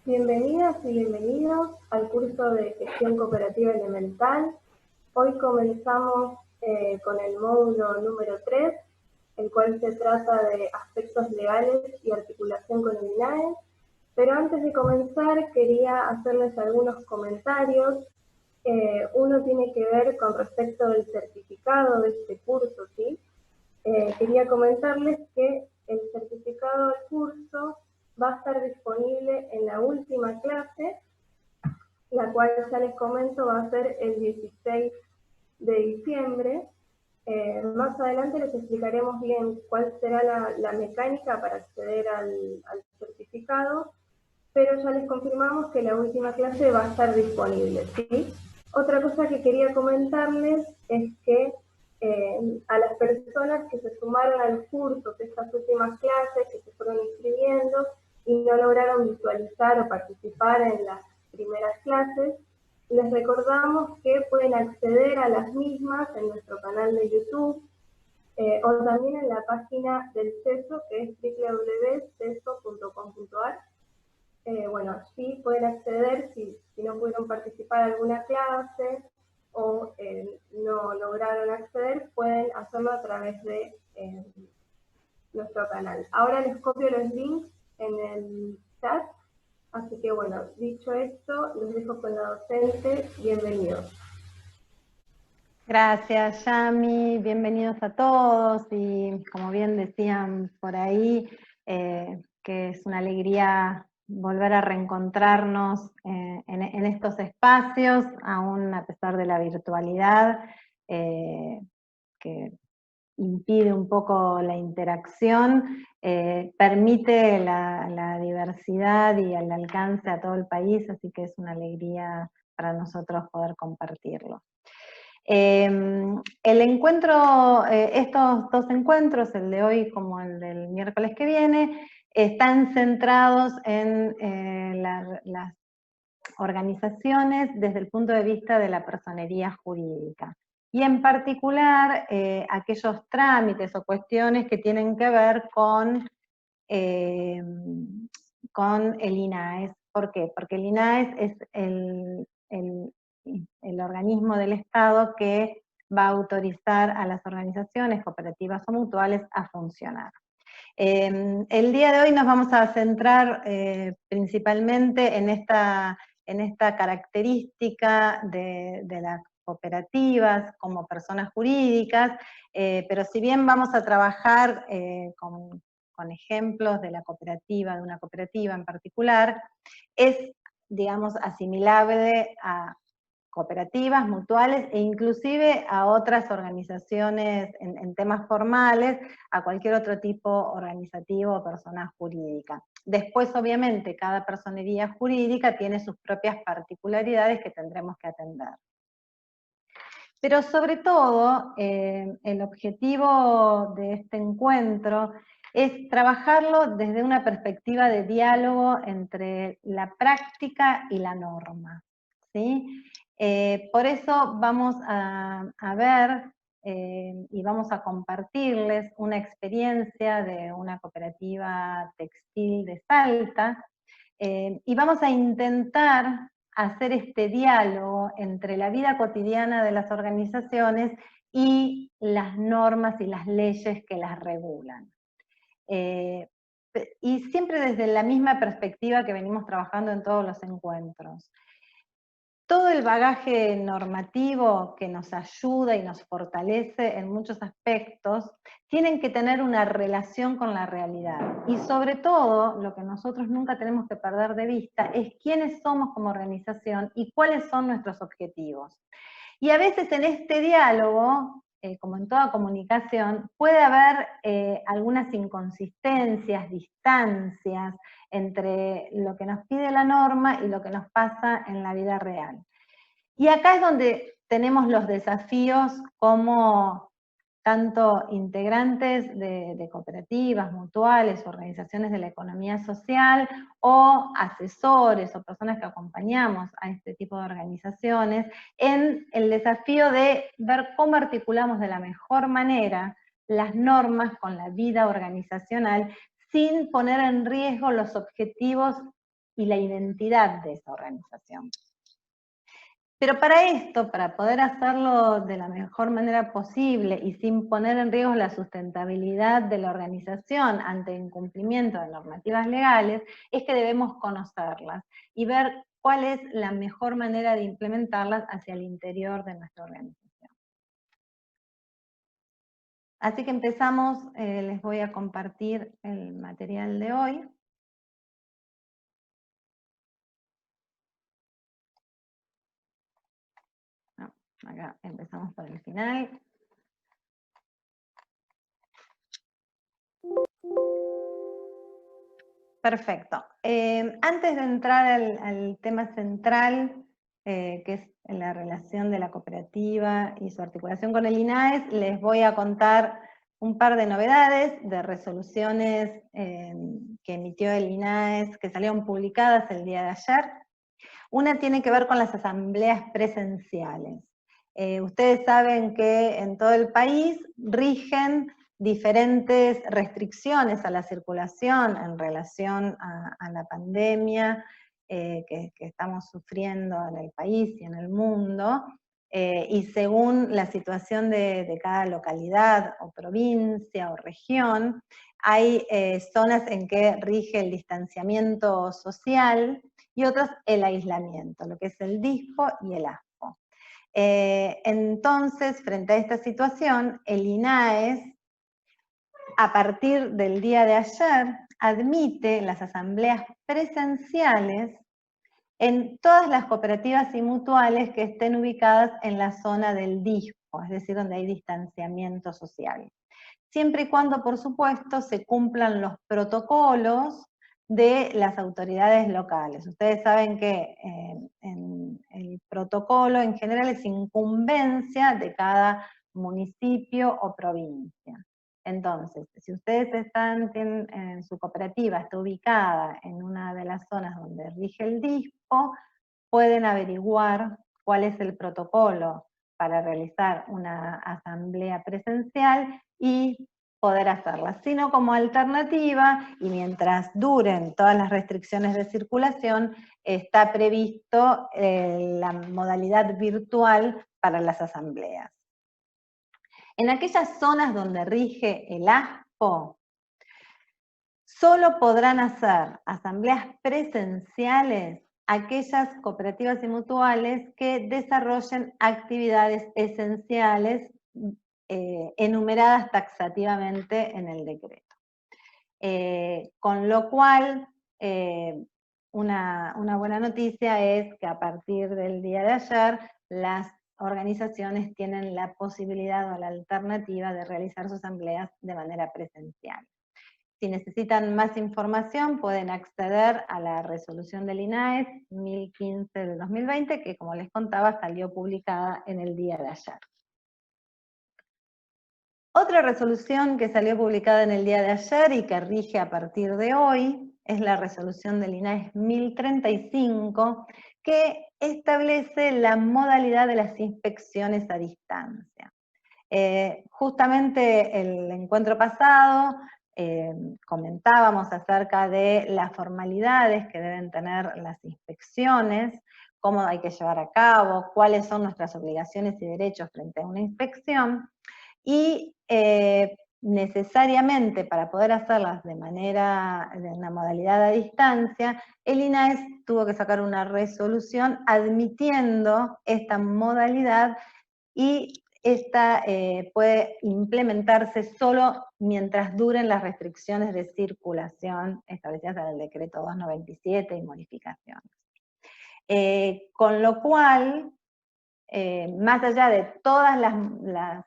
Bienvenidas y bienvenidos al curso de Gestión Cooperativa Elemental. Hoy comenzamos con el módulo número 3, el cual se trata de aspectos legales y articulación con el INAE. Pero antes de comenzar quería hacerles algunos comentarios. Uno tiene que ver con respecto del certificado de este curso, ¿sí? Quería comentarles que el certificado del curso va a estar disponible en la última clase, la cual ya les comento va a ser el 16 de diciembre. Más adelante les explicaremos bien cuál será la mecánica para acceder al certificado, pero ya les confirmamos que la última clase va a estar disponible, ¿sí? Otra cosa que quería comentarles es que a las personas que se sumaron al curso de estas últimas clases, que se fueron inscribiendo y no lograron visualizar o participar en las primeras clases, les recordamos que pueden acceder a las mismas en nuestro canal de YouTube, o también en la página del CESO, que es www.ceso.com.ar. Bueno, allí pueden acceder si no pudieron participar en alguna clase o no lograron acceder, pueden hacerlo a través de nuestro canal. Ahora les copio los links en el chat, así que bueno, dicho esto, los dejo con la docente. Bienvenidos. Gracias, Yami. Bienvenidos a todos y como bien decían por ahí, que es una alegría volver a reencontrarnos en estos espacios, aún a pesar de la virtualidad, que impide un poco la interacción, permite la diversidad y el alcance a todo el país, así que es una alegría para nosotros poder compartirlo. El encuentro, estos dos encuentros, el de hoy como el del miércoles que viene, están centrados en las organizaciones desde el punto de vista de la personería jurídica. Y en particular, aquellos trámites o cuestiones que tienen que ver con el INAES. ¿Por qué? Porque el INAES es el organismo del Estado que va a autorizar a las organizaciones cooperativas o mutuales a funcionar. El día de hoy nos vamos a centrar principalmente en esta característica de las cooperativas como personas jurídicas, pero si bien vamos a trabajar con ejemplos de una cooperativa en particular, es, digamos, asimilable a cooperativas, mutuales e inclusive a otras organizaciones en temas formales, a cualquier otro tipo organizativo o persona jurídica. Después, obviamente, cada personería jurídica tiene sus propias particularidades que tendremos que atender. Pero sobre todo, el objetivo de este encuentro es trabajarlo desde una perspectiva de diálogo entre la práctica y la norma, ¿sí? Por eso vamos a ver y vamos a compartirles una experiencia de una cooperativa textil de Salta, y vamos a intentar hacer este diálogo entre la vida cotidiana de las organizaciones y las normas y las leyes que las regulan. Y siempre desde la misma perspectiva que venimos trabajando en todos los encuentros. Todo el bagaje normativo que nos ayuda y nos fortalece en muchos aspectos, tienen que tener una relación con la realidad. Y sobre todo, lo que nosotros nunca tenemos que perder de vista es quiénes somos como organización y cuáles son nuestros objetivos. Y a veces en este diálogo, como en toda comunicación, puede haber algunas inconsistencias, distancias entre lo que nos pide la norma y lo que nos pasa en la vida real. Y acá es donde tenemos los desafíos como tanto integrantes de cooperativas, mutuales, organizaciones de la economía social, o asesores o personas que acompañamos a este tipo de organizaciones, en el desafío de ver cómo articulamos de la mejor manera las normas con la vida organizacional, sin poner en riesgo los objetivos y la identidad de esa organización. Pero para esto, para poder hacerlo de la mejor manera posible y sin poner en riesgo la sustentabilidad de la organización ante incumplimiento de normativas legales, es que debemos conocerlas y ver cuál es la mejor manera de implementarlas hacia el interior de nuestra organización. Así que empezamos, les voy a compartir el material de hoy. Acá empezamos por el final. Perfecto. Antes de entrar al tema central, que es la relación de la cooperativa y su articulación con el INAES, les voy a contar un par de novedades de resoluciones que emitió el INAES, que salieron publicadas el día de ayer. Una tiene que ver con las asambleas presenciales. Ustedes saben que en todo el país rigen diferentes restricciones a la circulación en relación a la pandemia que estamos sufriendo en el país y en el mundo, y según la situación de cada localidad o provincia o región, hay zonas en que rige el distanciamiento social y otras el aislamiento, lo que es el DISPO y el ASPO. Entonces, frente a esta situación, el INAES, a partir del día de ayer, admite las asambleas presenciales en todas las cooperativas y mutuales que estén ubicadas en la zona del DISPO, es decir, donde hay distanciamiento social. Siempre y cuando, por supuesto, se cumplan los protocolos de las autoridades locales. Ustedes saben que en el protocolo en general es incumbencia de cada municipio o provincia. Entonces, si ustedes en su cooperativa está ubicada en una de las zonas donde rige el DISPO, pueden averiguar cuál es el protocolo para realizar una asamblea presencial y poder hacerla, sino como alternativa, y mientras duren todas las restricciones de circulación, está previsto la modalidad virtual para las asambleas. En aquellas zonas donde rige el ASPO, solo podrán hacer asambleas presenciales aquellas cooperativas y mutuales que desarrollen actividades esenciales enumeradas taxativamente en el decreto. Con lo cual, una buena noticia es que a partir del día de ayer, las organizaciones tienen la posibilidad o la alternativa de realizar sus asambleas de manera presencial. Si necesitan más información, pueden acceder a la resolución del INAES 1015 de 2020, que como les contaba, salió publicada en el día de ayer. Otra resolución que salió publicada en el día de ayer y que rige a partir de hoy es la resolución del INAES 1035, que establece la modalidad de las inspecciones a distancia. Justamente el encuentro pasado comentábamos acerca de las formalidades que deben tener las inspecciones, cómo hay que llevar a cabo, cuáles son nuestras obligaciones y derechos frente a una inspección, y necesariamente para poder hacerlas de una modalidad a distancia, el INAES tuvo que sacar una resolución admitiendo esta modalidad, y esta puede implementarse solo mientras duren las restricciones de circulación establecidas en el decreto 297 y modificaciones. Con lo cual, más allá de todas las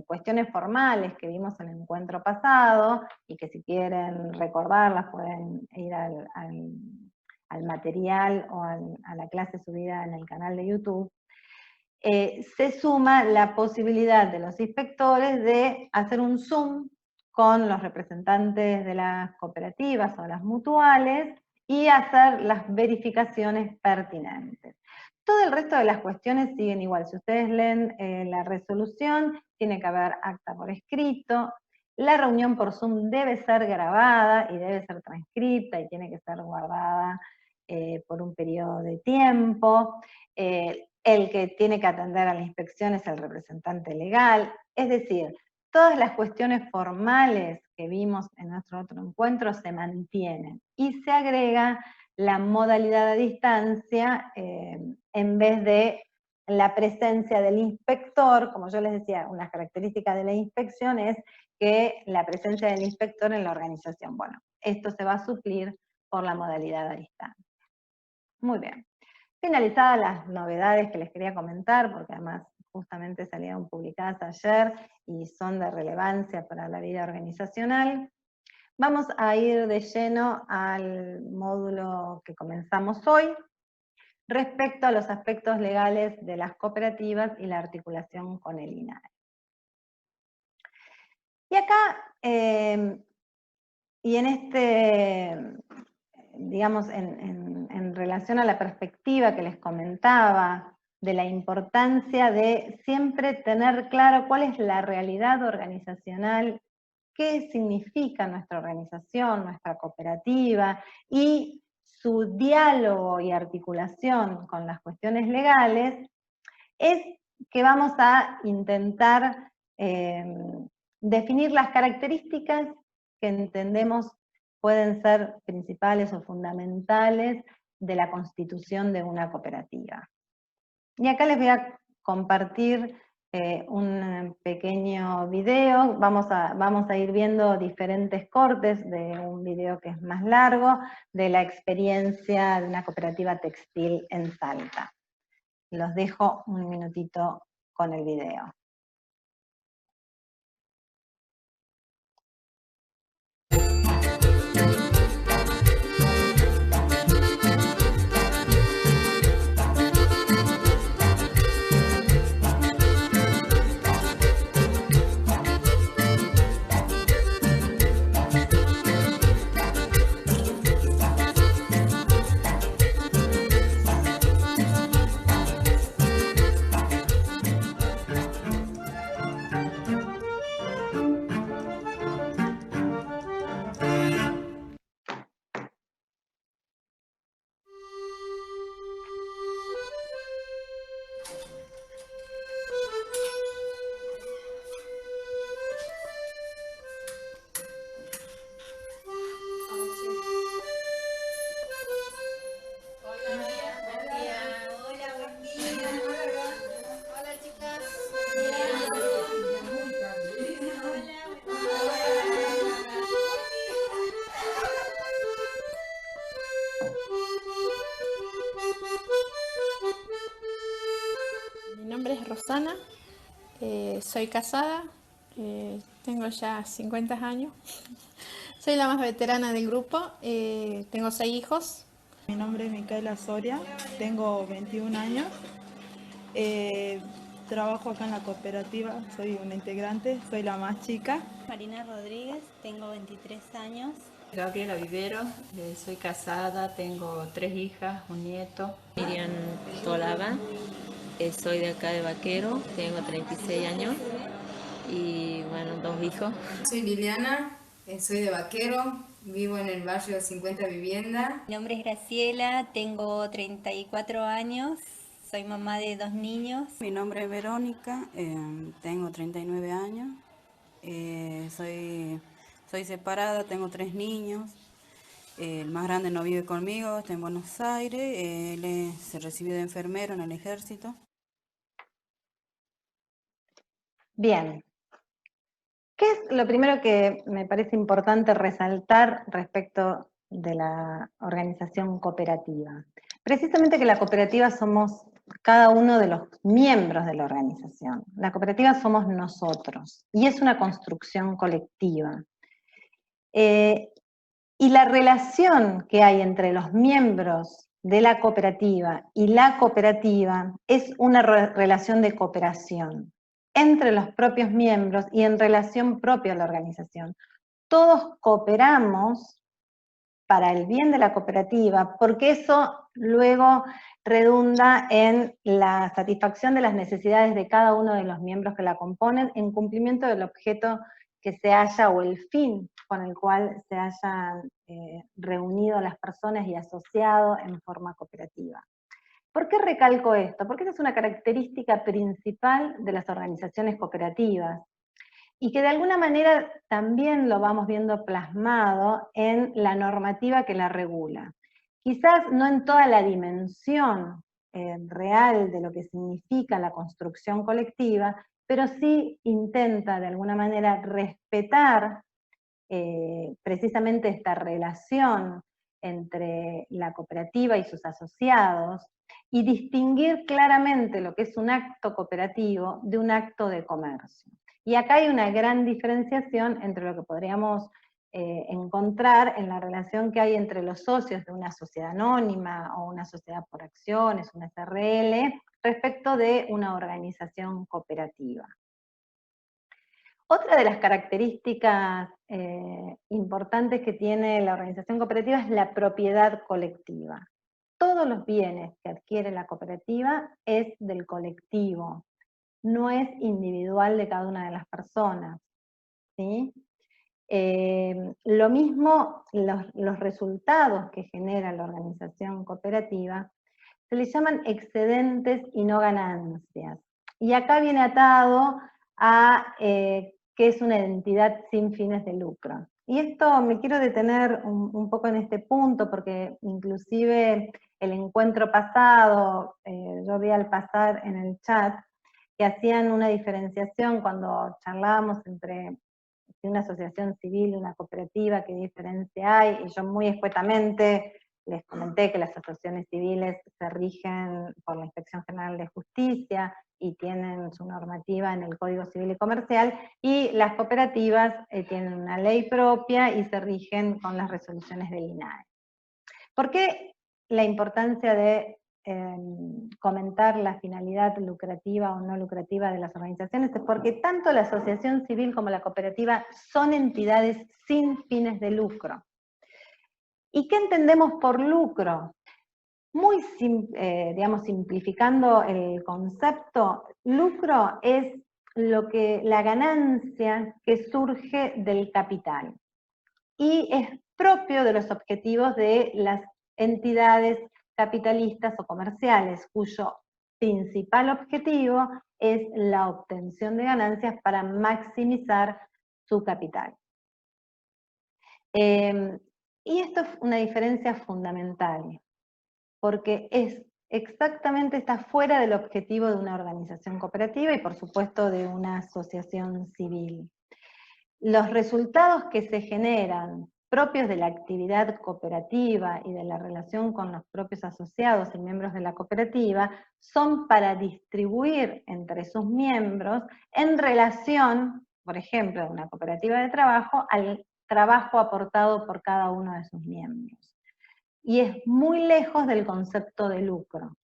cuestiones formales que vimos en el encuentro pasado, y que si quieren recordarlas pueden ir al material o a la clase subida en el canal de YouTube, se suma la posibilidad de los inspectores de hacer un Zoom con los representantes de las cooperativas o las mutuales y hacer las verificaciones pertinentes. Todo el resto de las cuestiones siguen igual. Si ustedes leen la resolución, tiene que haber acta por escrito, la reunión por Zoom debe ser grabada y debe ser transcripta y tiene que ser guardada por un periodo de tiempo, el que tiene que atender a la inspección es el representante legal, es decir, todas las cuestiones formales que vimos en nuestro otro encuentro se mantienen y se agrega la modalidad a distancia en vez de la presencia del inspector. Como yo les decía, una característica de la inspección es que la presencia del inspector en la organización. Bueno, esto se va a suplir por la modalidad a distancia. Muy bien. Finalizadas las novedades que les quería comentar, porque además justamente salieron publicadas ayer y son de relevancia para la vida organizacional, vamos a ir de lleno al módulo que comenzamos hoy, respecto a los aspectos legales de las cooperativas y la articulación con el INAE. Y acá, y en este, digamos, en relación a la perspectiva que les comentaba, de la importancia de siempre tener claro cuál es la realidad organizacional, qué significa nuestra organización, nuestra cooperativa, y su diálogo y articulación con las cuestiones legales, es que vamos a intentar definir las características que entendemos pueden ser principales o fundamentales de la constitución de una cooperativa. Y acá les voy a compartir un pequeño video. Vamos a ir viendo diferentes cortes de un video que es más largo, de la experiencia de una cooperativa textil en Salta. Los dejo un minutito con el video. Mi nombre es Rosana, soy casada, tengo ya 50 años, soy la más veterana del grupo, tengo 6 hijos. Mi nombre es Micaela Soria, tengo 21 años, trabajo acá en la cooperativa, soy una integrante, soy la más chica. Marina Rodríguez, tengo 23 años. Gabriela Vivero, soy casada, tengo 3 hijas, un nieto. Miriam Tolaba, soy de acá de Vaquero, tengo 36 años y bueno, 2 hijos. Soy Liliana, soy de Vaquero, vivo en el barrio 50 Vivienda. Mi nombre es Graciela, tengo 34 años, soy mamá de 2 niños. Mi nombre es Verónica, tengo 39 años, soy separada, tengo 3 niños. El más grande no vive conmigo, está en Buenos Aires, él se recibió de enfermero en el ejército. Bien. ¿Qué es lo primero que me parece importante resaltar respecto de la organización cooperativa? Precisamente que la cooperativa somos cada uno de los miembros de la organización. La cooperativa somos nosotros, y es una construcción colectiva. Y la relación que hay entre los miembros de la cooperativa y la cooperativa es una relación de cooperación entre los propios miembros y en relación propia a la organización. Todos cooperamos para el bien de la cooperativa, porque eso luego redunda en la satisfacción de las necesidades de cada uno de los miembros que la componen en cumplimiento del objeto que se haya, o el fin con el cual se hayan reunido las personas y asociado en forma cooperativa. ¿Por qué recalco esto? Porque esta es una característica principal de las organizaciones cooperativas, y que de alguna manera también lo vamos viendo plasmado en la normativa que la regula. Quizás no en toda la dimensión real de lo que significa la construcción colectiva, pero sí intenta de alguna manera respetar precisamente esta relación entre la cooperativa y sus asociados, y distinguir claramente lo que es un acto cooperativo de un acto de comercio. Y acá hay una gran diferenciación entre lo que podríamos encontrar en la relación que hay entre los socios de una sociedad anónima o una sociedad por acciones, una SRL, respecto de una organización cooperativa. Otra de las características importantes que tiene la organización cooperativa es la propiedad colectiva. Todos los bienes que adquiere la cooperativa es del colectivo, no es individual de cada una de las personas, ¿sí? Lo mismo, los resultados que genera la organización cooperativa se les llaman excedentes y no ganancias. Y acá viene atado a que es una entidad sin fines de lucro. Y esto me quiero detener un poco en este punto, porque inclusive el encuentro pasado, yo vi al pasar en el chat, que hacían una diferenciación cuando charlábamos entre una asociación civil y una cooperativa, qué diferencia hay, y yo muy escuetamente les comenté que las asociaciones civiles se rigen por la Inspección General de Justicia y tienen su normativa en el Código Civil y Comercial, y las cooperativas tienen una ley propia y se rigen con las resoluciones del INAE. ¿Por qué la importancia de comentar la finalidad lucrativa o no lucrativa de las organizaciones? Es porque tanto la asociación civil como la cooperativa son entidades sin fines de lucro. ¿Y qué entendemos por lucro? Muy digamos, simplificando el concepto, lucro es la ganancia que surge del capital, y es propio de los objetivos de las entidades capitalistas o comerciales, cuyo principal objetivo es la obtención de ganancias para maximizar su capital. Y esto es una diferencia fundamental, porque está fuera del objetivo de una organización cooperativa y por supuesto de una asociación civil. Los resultados que se generan propios de la actividad cooperativa y de la relación con los propios asociados y miembros de la cooperativa son para distribuir entre sus miembros en relación, por ejemplo, de una cooperativa de trabajo, al trabajo aportado por cada uno de sus miembros. Y es muy lejos del concepto de lucro.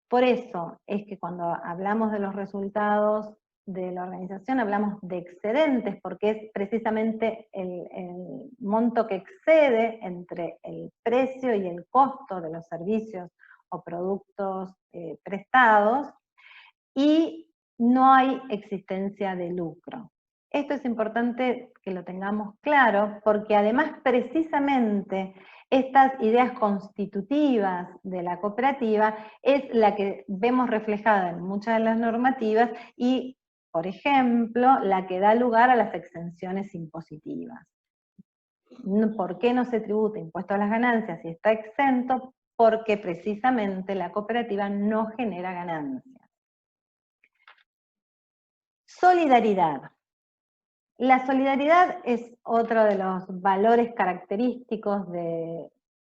Por eso es que cuando hablamos de los resultados de la organización hablamos de excedentes, porque es precisamente el monto que excede entre el precio y el costo de los servicios o productos prestados, y no hay existencia de lucro. Esto es importante que lo tengamos claro, porque además precisamente estas ideas constitutivas de la cooperativa es la que vemos reflejada en muchas de las normativas y, por ejemplo, la que da lugar a las exenciones impositivas. ¿Por qué no se tributa impuesto a las ganancias si está exento? Porque precisamente la cooperativa no genera ganancias. Solidaridad. La solidaridad es otro de los valores característicos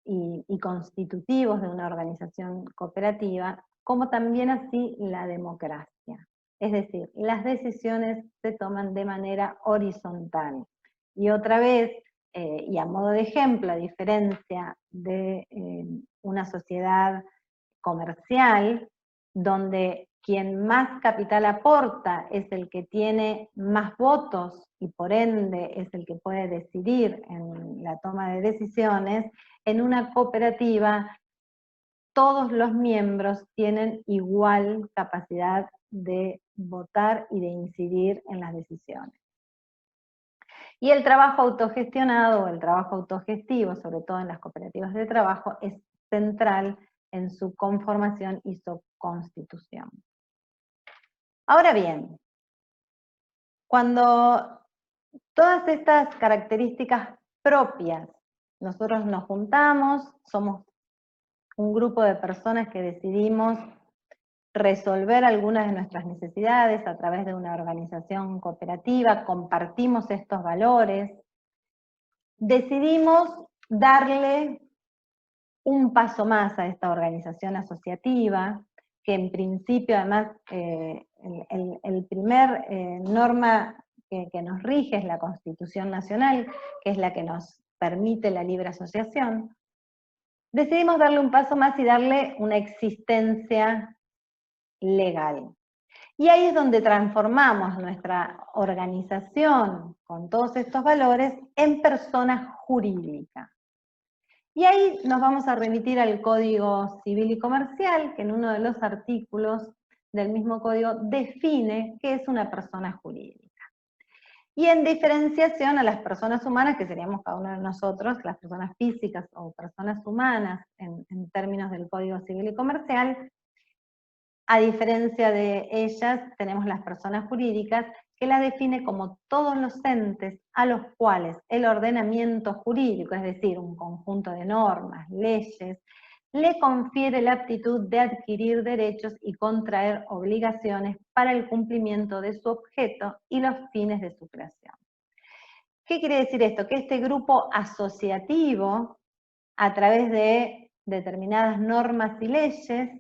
y constitutivos de una organización cooperativa, como también así la democracia. Es decir, las decisiones se toman de manera horizontal. Y otra vez, y a modo de ejemplo, a diferencia de una sociedad comercial, donde quien más capital aporta es el que tiene más votos y por ende es el que puede decidir en la toma de decisiones, en una cooperativa todos los miembros tienen igual capacidad de votar y de incidir en las decisiones. Y el trabajo autogestionado o el trabajo autogestivo, sobre todo en las cooperativas de trabajo, es central en su conformación y su constitución. Ahora bien, cuando todas estas características propias, nosotros nos juntamos, somos un grupo de personas que decidimos resolver algunas de nuestras necesidades a través de una organización cooperativa, compartimos estos valores, decidimos darle un paso más a esta organización asociativa, que en principio además el primer norma que nos rige es la Constitución Nacional, que es la que nos permite la libre asociación. Decidimos darle un paso más y darle una existencia legal. Y ahí es donde transformamos nuestra organización con todos estos valores en persona jurídica. Y ahí nos vamos a remitir al Código Civil y Comercial, que en uno de los artículos del mismo código define qué es una persona jurídica. Y en diferenciación a las personas humanas, que seríamos cada uno de nosotros, las personas físicas o personas humanas en términos del Código Civil y Comercial, a diferencia de ellas tenemos las personas jurídicas, que la define como todos los entes a los cuales el ordenamiento jurídico, es decir, un conjunto de normas, leyes, le confiere la aptitud de adquirir derechos y contraer obligaciones para el cumplimiento de su objeto y los fines de su creación. ¿Qué quiere decir esto? Que este grupo asociativo, a través de determinadas normas y leyes,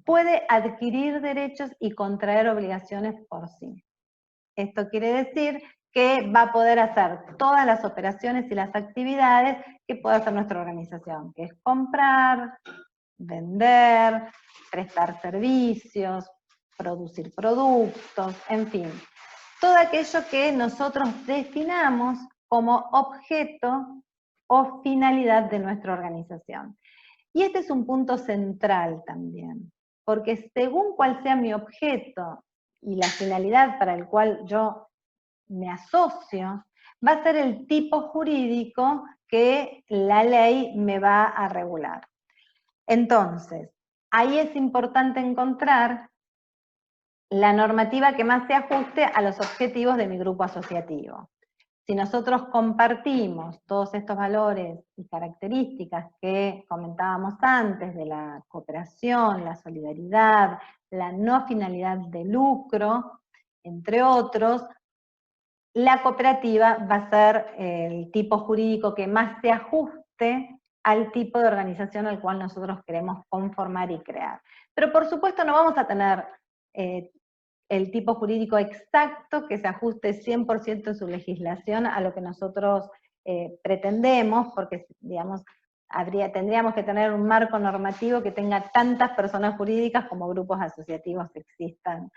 puede adquirir derechos y contraer obligaciones por sí. Esto quiere decir que va a poder hacer todas las operaciones y las actividades que puede hacer nuestra organización, que es comprar, vender, prestar servicios, producir productos, en fin. Todo aquello que nosotros definamos como objeto o finalidad de nuestra organización. Y este es un punto central también, porque según cuál sea mi objeto y la finalidad para el cual yo me asocio, va a ser el tipo jurídico que la ley me va a regular. Entonces, ahí es importante encontrar la normativa que más se ajuste a los objetivos de mi grupo asociativo. Si nosotros compartimos todos estos valores y características que comentábamos antes de la cooperación, la solidaridad, la no finalidad de lucro, entre otros, la cooperativa va a ser el tipo jurídico que más se ajuste al tipo de organización al cual nosotros queremos conformar y crear. Pero por supuesto no vamos a tener el tipo jurídico exacto que se ajuste 100% en su legislación a lo que nosotros pretendemos, porque digamos, tendríamos que tener un marco normativo que tenga tantas personas jurídicas como grupos asociativos existan,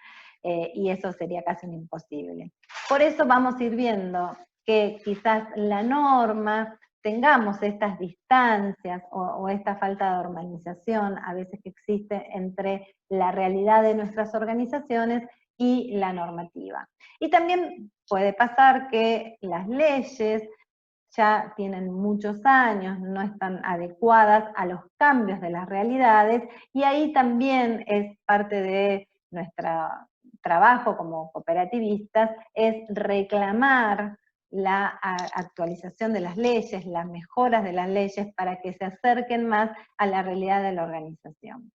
y eso sería casi imposible. Por eso vamos a ir viendo que quizás la norma, tengamos estas distancias o esta falta de organización a veces que existe entre la realidad de nuestras organizaciones y la normativa. Y también puede pasar que las leyes ya tienen muchos años, no están adecuadas a los cambios de las realidades, y ahí también es parte de nuestro trabajo como cooperativistas, es reclamar la actualización de las leyes, las mejoras de las leyes para que se acerquen más a la realidad de la organización.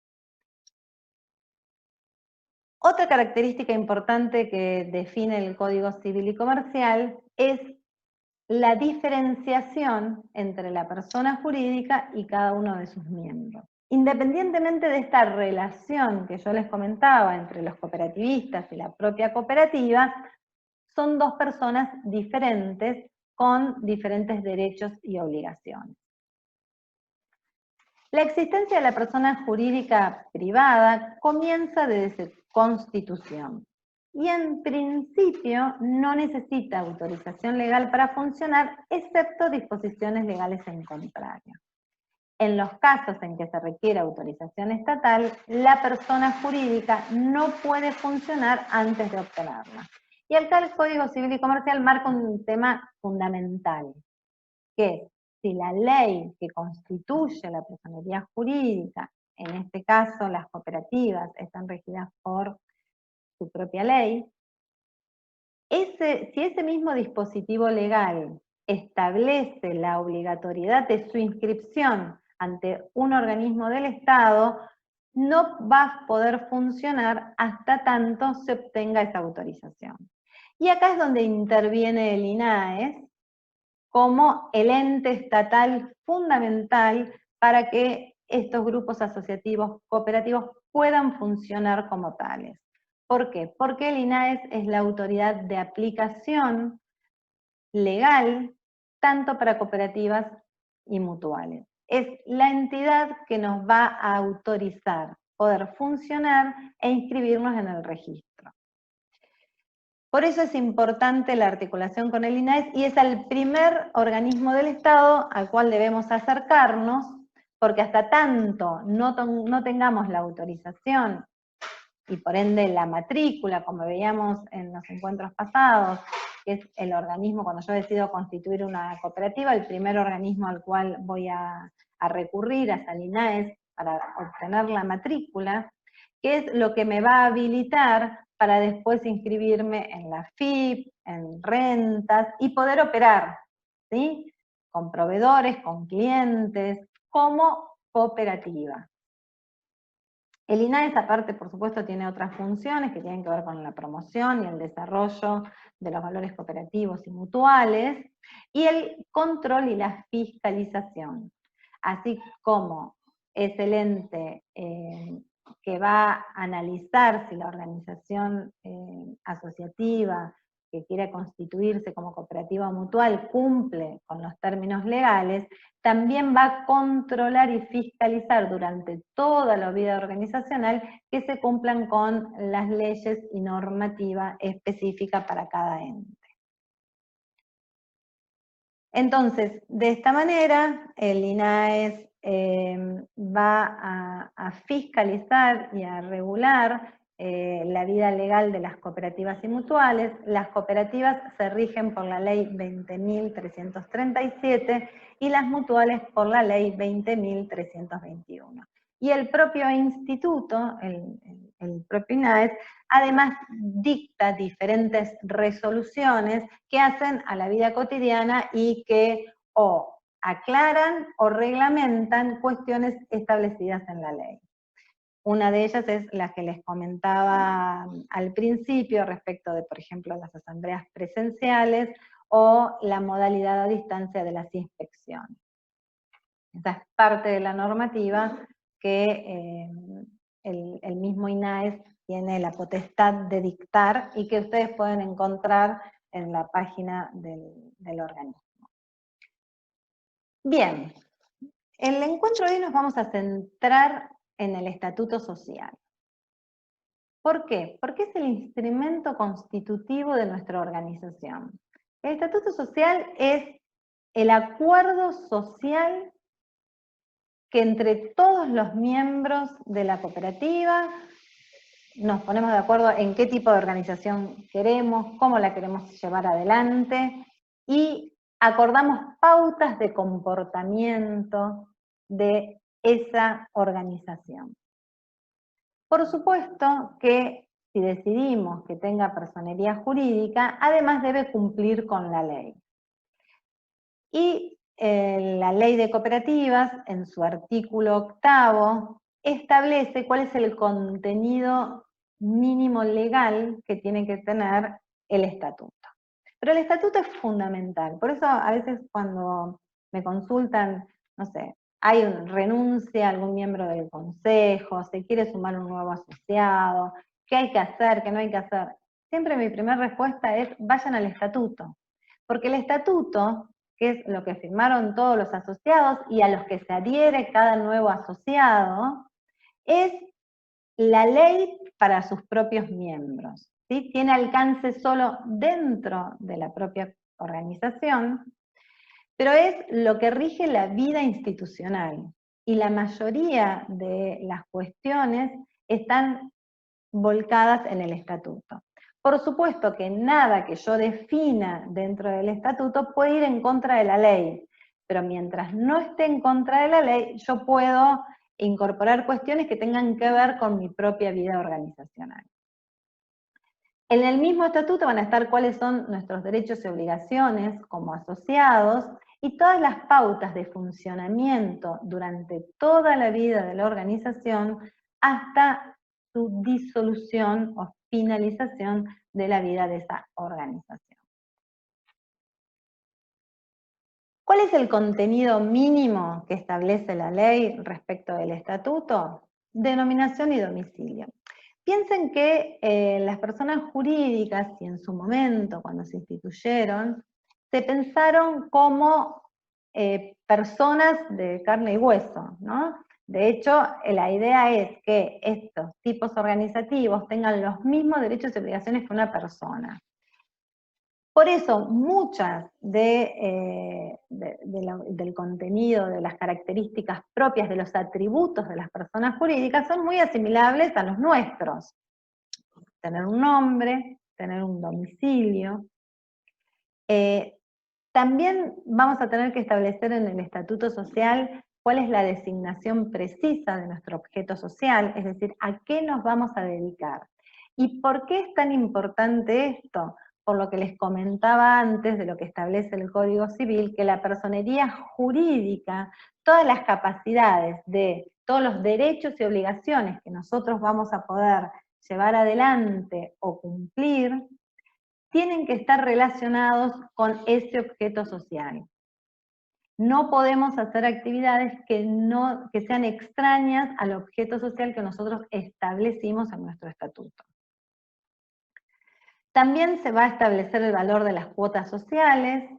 Otra característica importante que define el Código Civil y Comercial es la diferenciación entre la persona jurídica y cada uno de sus miembros. Independientemente de esta relación que yo les comentaba entre los cooperativistas y la propia cooperativa, son dos personas diferentes con diferentes derechos y obligaciones. La existencia de la persona jurídica privada comienza desde su constitución y en principio no necesita autorización legal para funcionar, excepto disposiciones legales en contrario. En los casos en que se requiere autorización estatal, la persona jurídica no puede funcionar antes de obtenerla. Y acá el Código Civil y Comercial marca un tema fundamental, que es si la ley que constituye la personería jurídica, en este caso las cooperativas, están regidas por su propia ley, si ese mismo dispositivo legal establece la obligatoriedad de su inscripción ante un organismo del Estado, no va a poder funcionar hasta tanto se obtenga esa autorización. Y acá es donde interviene el INAES como el ente estatal fundamental para que estos grupos asociativos cooperativos puedan funcionar como tales. ¿Por qué? Porque el INAES es la autoridad de aplicación legal tanto para cooperativas y mutuales. Es la entidad que nos va a autorizar poder funcionar e inscribirnos en el registro. Por eso es importante la articulación con el INAES y es el primer organismo del Estado al cual debemos acercarnos, porque hasta tanto no tengamos la autorización y por ende la matrícula, como veíamos en los encuentros pasados, que es el organismo, cuando yo decido constituir una cooperativa, el primer organismo al cual voy a recurrir es al INAES para obtener la matrícula, que es lo que me va a habilitar para después inscribirme en la FIP, en rentas, y poder operar, ¿sí? Con proveedores, con clientes, como cooperativa. El INAES, aparte, por supuesto, tiene otras funciones que tienen que ver con la promoción y el desarrollo de los valores cooperativos y mutuales, y el control y la fiscalización, así como es el ente que va a analizar si la organización asociativa que quiere constituirse como cooperativa mutual cumple con los términos legales, también va a controlar y fiscalizar durante toda la vida organizacional que se cumplan con las leyes y normativa específica para cada ente. Entonces, de esta manera, el INAES va a fiscalizar y a regular la vida legal de las cooperativas y mutuales. Las cooperativas se rigen por la ley 20.337 y las mutuales por la ley 20.321. Y el propio instituto, el propio INAES, además dicta diferentes resoluciones que hacen a la vida cotidiana y que o aclaran o reglamentan cuestiones establecidas en la ley. Una de ellas es la que les comentaba al principio respecto de, por ejemplo, las asambleas presenciales o la modalidad a distancia de las inspecciones. Esa es parte de la normativa que el mismo INAES tiene la potestad de dictar y que ustedes pueden encontrar en la página del organismo. Bien, en el encuentro de hoy nos vamos a centrar en el estatuto social. ¿Por qué? Porque es el instrumento constitutivo de nuestra organización. El estatuto social es el acuerdo social que entre todos los miembros de la cooperativa nos ponemos de acuerdo en qué tipo de organización queremos, cómo la queremos llevar adelante, y acordamos pautas de comportamiento de esa organización. Por supuesto que si decidimos que tenga personería jurídica, además debe cumplir con la ley. Y la ley de cooperativas, en su artículo 8º, establece cuál es el contenido mínimo legal que tiene que tener el estatuto. Pero el estatuto es fundamental, por eso a veces cuando me consultan, no sé, hay renuncia a algún miembro del consejo, se quiere sumar un nuevo asociado, ¿qué hay que hacer, qué no hay que hacer? Siempre mi primera respuesta es, vayan al estatuto, porque el estatuto, que es lo que firmaron todos los asociados y a los que se adhiere cada nuevo asociado, es la ley para sus propios miembros, ¿sí? Tiene alcance solo dentro de la propia organización, pero es lo que rige la vida institucional, y la mayoría de las cuestiones están volcadas en el estatuto. Por supuesto que nada que yo defina dentro del estatuto puede ir en contra de la ley, pero mientras no esté en contra de la ley, yo puedo incorporar cuestiones que tengan que ver con mi propia vida organizacional. En el mismo estatuto van a estar cuáles son nuestros derechos y obligaciones como asociados y todas las pautas de funcionamiento durante toda la vida de la organización hasta su disolución o finalización de la vida de esa organización. ¿Cuál es el contenido mínimo que establece la ley respecto del estatuto? Denominación y domicilio. Piensen que las personas jurídicas, y en su momento, cuando se instituyeron, se pensaron como personas de carne y hueso, ¿no? De hecho, la idea es que estos tipos organizativos tengan los mismos derechos y obligaciones que una persona. Por eso, muchas del contenido, de las características propias de los atributos de las personas jurídicas son muy asimilables a los nuestros. Tener un nombre, tener un domicilio. También vamos a tener que establecer en el estatuto social cuál es la designación precisa de nuestro objeto social, es decir, a qué nos vamos a dedicar. ¿Y por qué es tan importante esto? Por lo que les comentaba antes de lo que establece el Código Civil, que la personería jurídica, todas las capacidades de todos los derechos y obligaciones que nosotros vamos a poder llevar adelante o cumplir, tienen que estar relacionados con ese objeto social. No podemos hacer actividades que sean extrañas al objeto social que nosotros establecimos en nuestro estatuto. También se va a establecer el valor de las cuotas sociales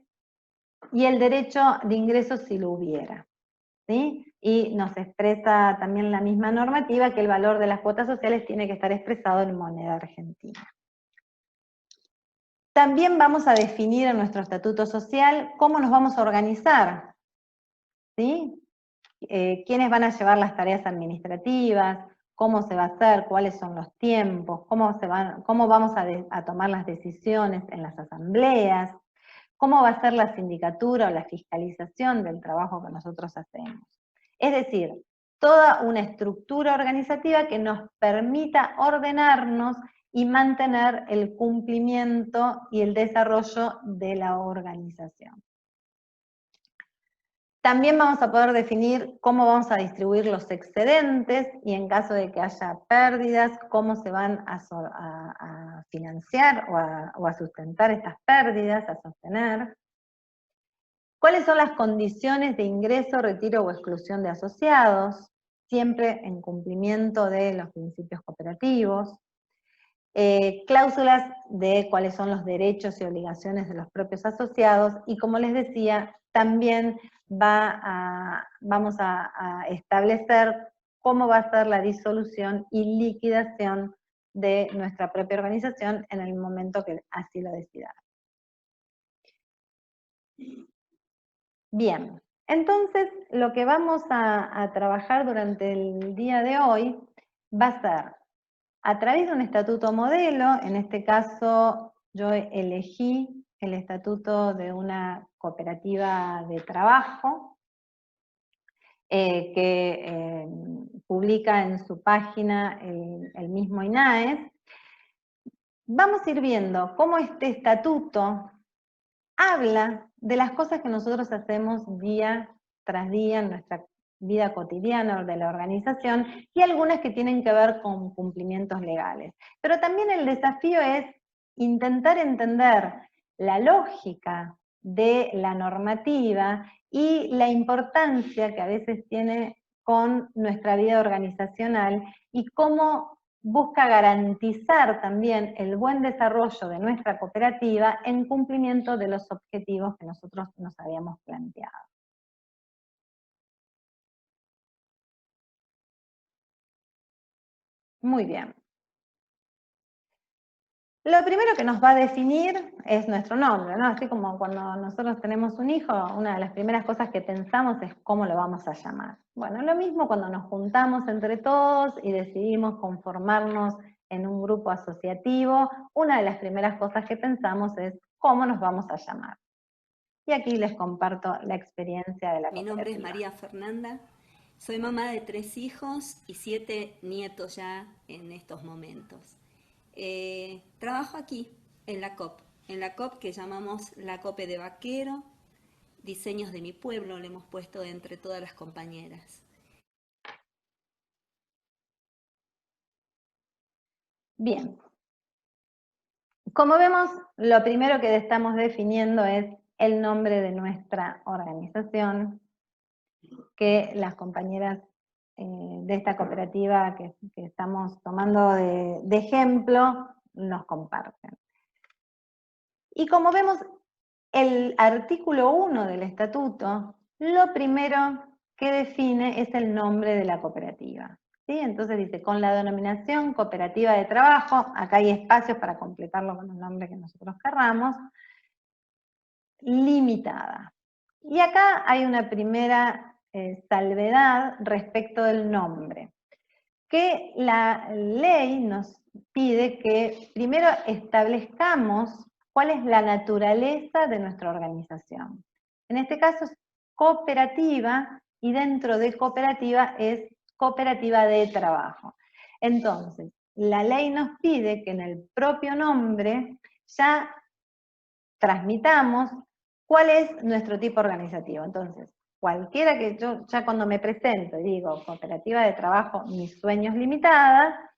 y el derecho de ingreso si lo hubiera, ¿sí? Y nos expresa también la misma normativa que el valor de las cuotas sociales tiene que estar expresado en moneda argentina. También vamos a definir en nuestro estatuto social cómo nos vamos a organizar, ¿sí? Quiénes van a llevar las tareas administrativas, cómo se va a hacer, cuáles son los tiempos, cómo vamos a tomar las decisiones en las asambleas, cómo va a ser la sindicatura o la fiscalización del trabajo que nosotros hacemos. Es decir, toda una estructura organizativa que nos permita ordenarnos y mantener el cumplimiento y el desarrollo de la organización. También vamos a poder definir cómo vamos a distribuir los excedentes y en caso de que haya pérdidas, cómo se van a financiar o a sustentar estas pérdidas, a sostener. ¿Cuáles son las condiciones de ingreso, retiro o exclusión de asociados? Siempre en cumplimiento de los principios cooperativos. Cláusulas de cuáles son los derechos y obligaciones de los propios asociados, y como les decía, también vamos a establecer cómo va a ser la disolución y liquidación de nuestra propia organización en el momento que así lo decidamos. Bien, entonces lo que vamos a trabajar durante el día de hoy va a ser a través de un estatuto modelo. En este caso yo elegí el estatuto de una cooperativa de trabajo que publica en su página el mismo INAES. Vamos a ir viendo cómo este estatuto habla de las cosas que nosotros hacemos día tras día en nuestra vida cotidiana de la organización, y algunas que tienen que ver con cumplimientos legales. Pero también el desafío es intentar entender la lógica de la normativa y la importancia que a veces tiene con nuestra vida organizacional y cómo busca garantizar también el buen desarrollo de nuestra cooperativa en cumplimiento de los objetivos que nosotros nos habíamos planteado. Muy bien. Lo primero que nos va a definir es nuestro nombre, ¿no? Así como cuando nosotros tenemos un hijo, una de las primeras cosas que pensamos es cómo lo vamos a llamar. Bueno, lo mismo cuando nos juntamos entre todos y decidimos conformarnos en un grupo asociativo, una de las primeras cosas que pensamos es cómo nos vamos a llamar. Y aquí les comparto la experiencia de la Mi cooperativa. nombre es María Fernanda, soy mamá de 3 hijos y 7 nietos ya en estos momentos. Trabajo aquí, en la COP que llamamos la COPE de Baquero, Diseños de mi Pueblo, le hemos puesto entre todas las compañeras. Bien. Como vemos, lo primero que estamos definiendo es el nombre de nuestra organización, que las compañeras de esta cooperativa que estamos tomando de ejemplo nos comparten. Y como vemos, el artículo 1 del estatuto, lo primero que define es el nombre de la cooperativa. ¿Sí? Entonces dice, con la denominación cooperativa de trabajo, acá hay espacios para completarlo con el nombre que nosotros querramos, limitada. Y acá hay una primera salvedad respecto del nombre, que la ley nos pide que primero establezcamos cuál es la naturaleza de nuestra organización. En este caso es cooperativa, y dentro de cooperativa es cooperativa de trabajo. Entonces, la ley nos pide que en el propio nombre ya transmitamos cuál es nuestro tipo organizativo. Entonces, cualquiera que yo, ya cuando me presento y digo cooperativa de trabajo Mis Sueños Limitada,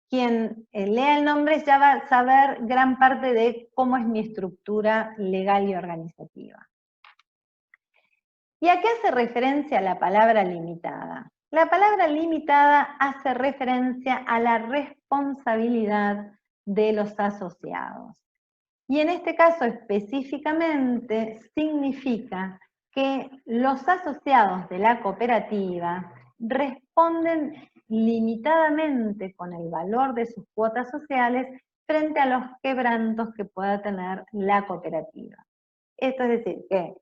quien lea el nombre ya va a saber gran parte de cómo es mi estructura legal y organizativa. ¿Y a qué hace referencia la palabra limitada? La palabra limitada hace referencia a la responsabilidad de los asociados. Y en este caso específicamente significa que los asociados de la cooperativa responden limitadamente con el valor de sus cuotas sociales frente a los quebrantos que pueda tener la cooperativa. Esto es decir, que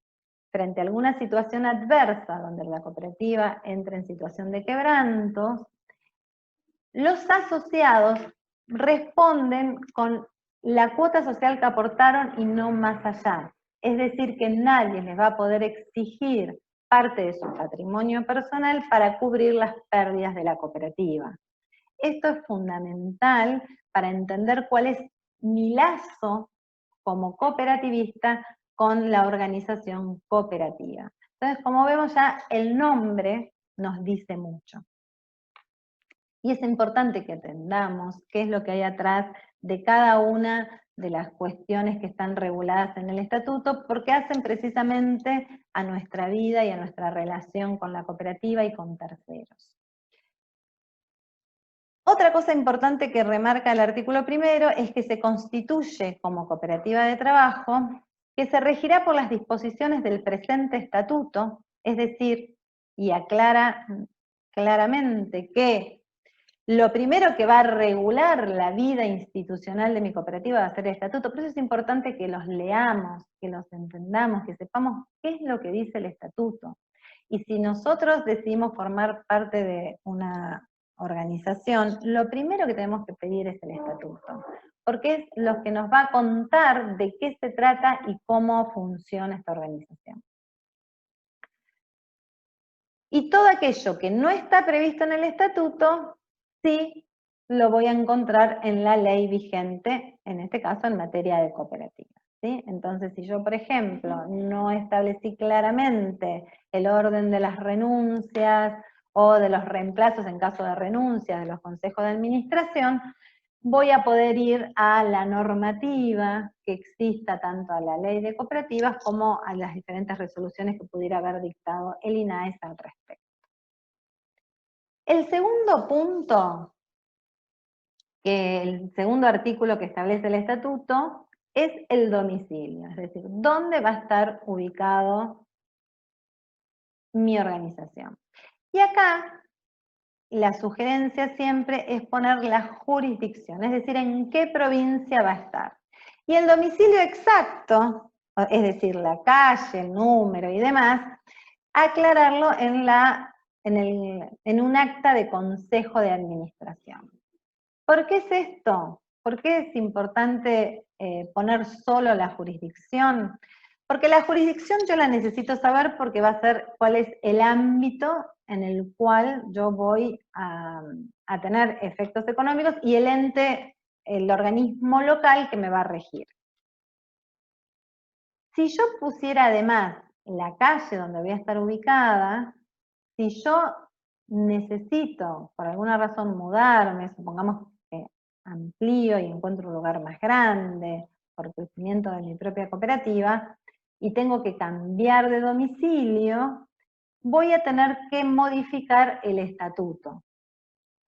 frente a alguna situación adversa donde la cooperativa entra en situación de quebrantos, los asociados responden con la cuota social que aportaron y no más allá. Es decir, que nadie les va a poder exigir parte de su patrimonio personal para cubrir las pérdidas de la cooperativa. Esto es fundamental para entender cuál es mi lazo como cooperativista con la organización cooperativa. Entonces, como vemos ya, el nombre nos dice mucho. Y es importante que entendamos qué es lo que hay atrás de cada una de las cuestiones que están reguladas en el estatuto, porque hacen precisamente a nuestra vida y a nuestra relación con la cooperativa y con terceros. Otra cosa importante que remarca el artículo primero es que se constituye como cooperativa de trabajo, que se regirá por las disposiciones del presente estatuto, es decir, y aclara claramente que lo primero que va a regular la vida institucional de mi cooperativa va a ser el estatuto. Por eso es importante que los leamos, que los entendamos, que sepamos qué es lo que dice el estatuto. Y si nosotros decidimos formar parte de una organización, lo primero que tenemos que pedir es el estatuto, porque es lo que nos va a contar de qué se trata y cómo funciona esta organización. Y todo aquello que no está previsto en el estatuto, sí lo voy a encontrar en la ley vigente, en este caso en materia de cooperativas. ¿Sí? Entonces, si yo, por ejemplo, no establecí claramente el orden de las renuncias o de los reemplazos en caso de renuncia de los consejos de administración, voy a poder ir a la normativa que exista tanto a la ley de cooperativas como a las diferentes resoluciones que pudiera haber dictado el INAES al respecto. El segundo punto, el segundo artículo que establece el estatuto, es el domicilio, es decir, dónde va a estar ubicado mi organización. Y acá la sugerencia siempre es poner la jurisdicción, es decir, en qué provincia va a estar. Y el domicilio exacto, es decir, la calle, el número y demás, aclararlo en un acta de consejo de administración. ¿Por qué es esto? ¿Por qué es importante poner solo la jurisdicción? Porque la jurisdicción yo la necesito saber porque va a ser cuál es el ámbito en el cual yo voy a tener efectos económicos y el ente, el organismo local que me va a regir. Si yo pusiera además la calle donde voy a estar ubicada, si yo necesito por alguna razón mudarme, supongamos que amplío y encuentro un lugar más grande por crecimiento de mi propia cooperativa, y tengo que cambiar de domicilio, voy a tener que modificar el estatuto,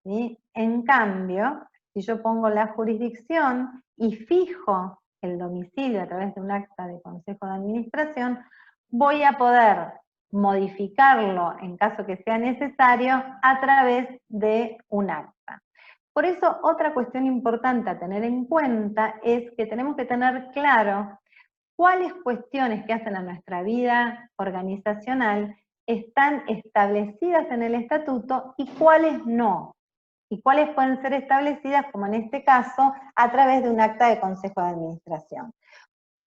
¿sí? En cambio, si yo pongo la jurisdicción y fijo el domicilio a través de un acta de consejo de administración, voy a poder modificarlo en caso que sea necesario a través de un acta. Por eso, otra cuestión importante a tener en cuenta es que tenemos que tener claro cuáles cuestiones que hacen a nuestra vida organizacional están establecidas en el estatuto y cuáles no. Y cuáles pueden ser establecidas, como en este caso, a través de un acta de consejo de administración.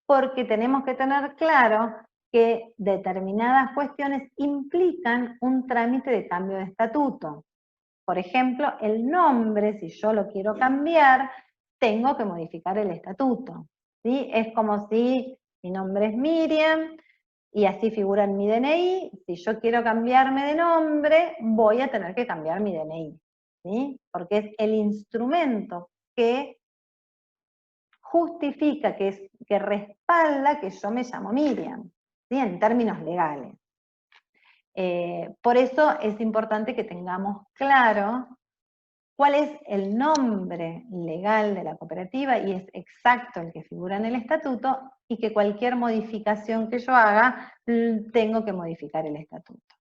Porque tenemos que tener claro que determinadas cuestiones implican un trámite de cambio de estatuto. Por ejemplo, el nombre, si yo lo quiero cambiar, tengo que modificar el estatuto, ¿sí? Es como si mi nombre es Miriam, y así figura en mi DNI, si yo quiero cambiarme de nombre, voy a tener que cambiar mi DNI, ¿sí? Porque es el instrumento que justifica, que respalda que yo me llamo Miriam, ¿sí? En términos legales. Por eso es importante que tengamos claro cuál es el nombre legal de la cooperativa, y es exacto el que figura en el estatuto, y que cualquier modificación que yo haga, tengo que modificar el estatuto.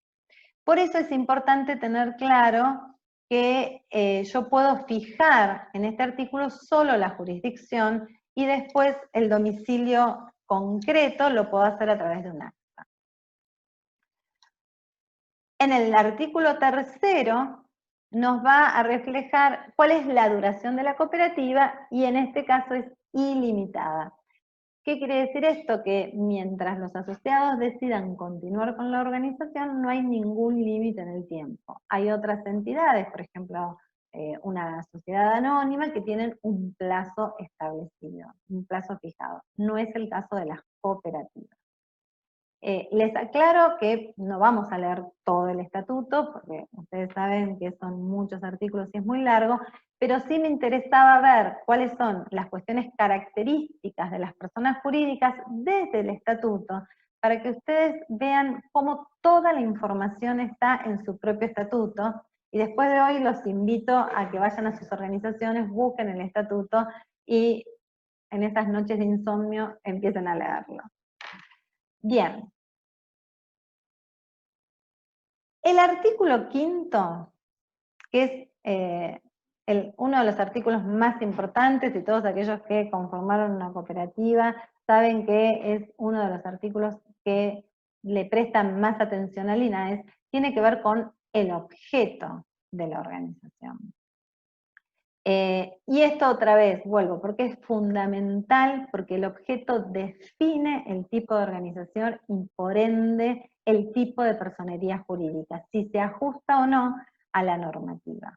Por eso es importante tener claro que yo puedo fijar en este artículo solo la jurisdicción, y después el domicilio concreto lo puedo hacer a través de un acta. En el artículo 3º nos va a reflejar cuál es la duración de la cooperativa, y en este caso es ilimitada. ¿Qué quiere decir esto? Que mientras los asociados decidan continuar con la organización, no hay ningún límite en el tiempo. Hay otras entidades, por ejemplo, una sociedad anónima, que tienen un plazo establecido, un plazo fijado. No es el caso de las cooperativas. Les aclaro que no vamos a leer todo el estatuto, porque ustedes saben que son muchos artículos y es muy largo, pero sí me interesaba ver cuáles son las cuestiones características de las personas jurídicas desde el estatuto, para que ustedes vean cómo toda la información está en su propio estatuto, y después de hoy los invito a que vayan a sus organizaciones, busquen el estatuto, y en esas noches de insomnio empiecen a leerlo. Bien. El artículo 5º, que es uno de los artículos más importantes, y todos aquellos que conformaron una cooperativa saben que es uno de los artículos que le prestan más atención al INAES, tiene que ver con el objeto de la organización. Y esto otra vez, vuelvo, porque es fundamental, porque el objeto define el tipo de organización y por ende el tipo de personería jurídica, si se ajusta o no a la normativa.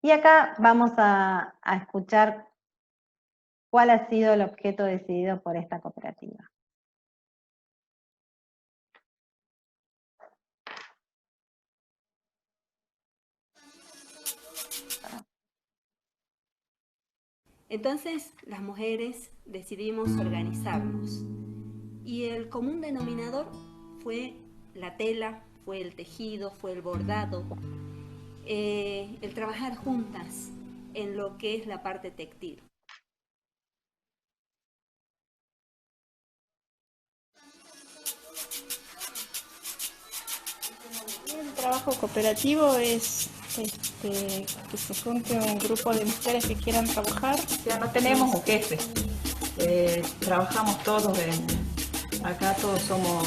Y acá vamos a escuchar cuál ha sido el objeto decidido por esta cooperativa. Entonces, las mujeres decidimos organizarnos. Y el común denominador fue la tela, fue el tejido, fue el bordado, el trabajar juntas en lo que es la parte textil. El trabajo cooperativo es que se junte un grupo de mujeres que quieran trabajar. Ya no tenemos un jefe, trabajamos todos, acá todos somos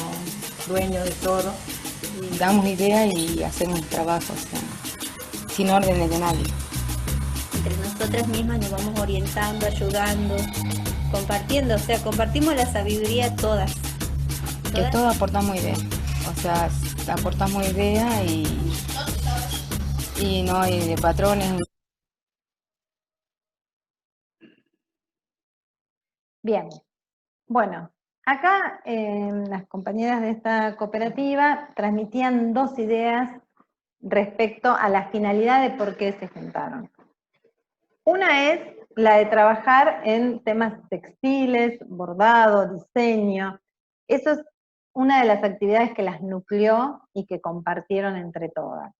dueños de todo, damos ideas y hacemos trabajo, o sea, sin órdenes de nadie. Entre nosotras mismas nos vamos orientando, ayudando, compartiendo, o sea, compartimos la sabiduría todas. Que todos aportamos ideas, o sea, aportamos ideas y no hay de patrones. Bien, bueno, acá las compañeras de esta cooperativa transmitían dos ideas respecto a la finalidad de por qué se juntaron. Una es la de trabajar en temas textiles, bordado, diseño. Eso es una de las actividades que las nucleó y que compartieron entre todas.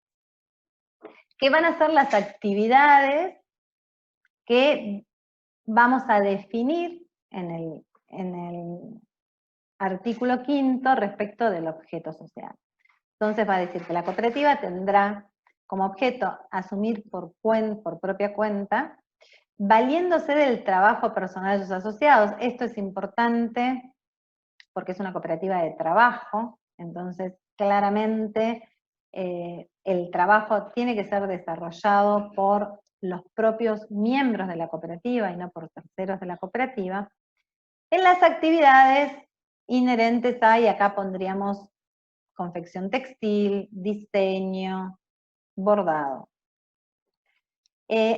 ¿Qué van a ser las actividades que vamos a definir en el artículo 5 respecto del objeto social? Entonces va a decir que la cooperativa tendrá como objeto asumir por propia cuenta, valiéndose del trabajo personal de sus asociados. Esto es importante porque es una cooperativa de trabajo, entonces claramente el trabajo tiene que ser desarrollado por los propios miembros de la cooperativa y no por terceros de la cooperativa, en las actividades inherentes a, y acá pondríamos confección textil, diseño, bordado.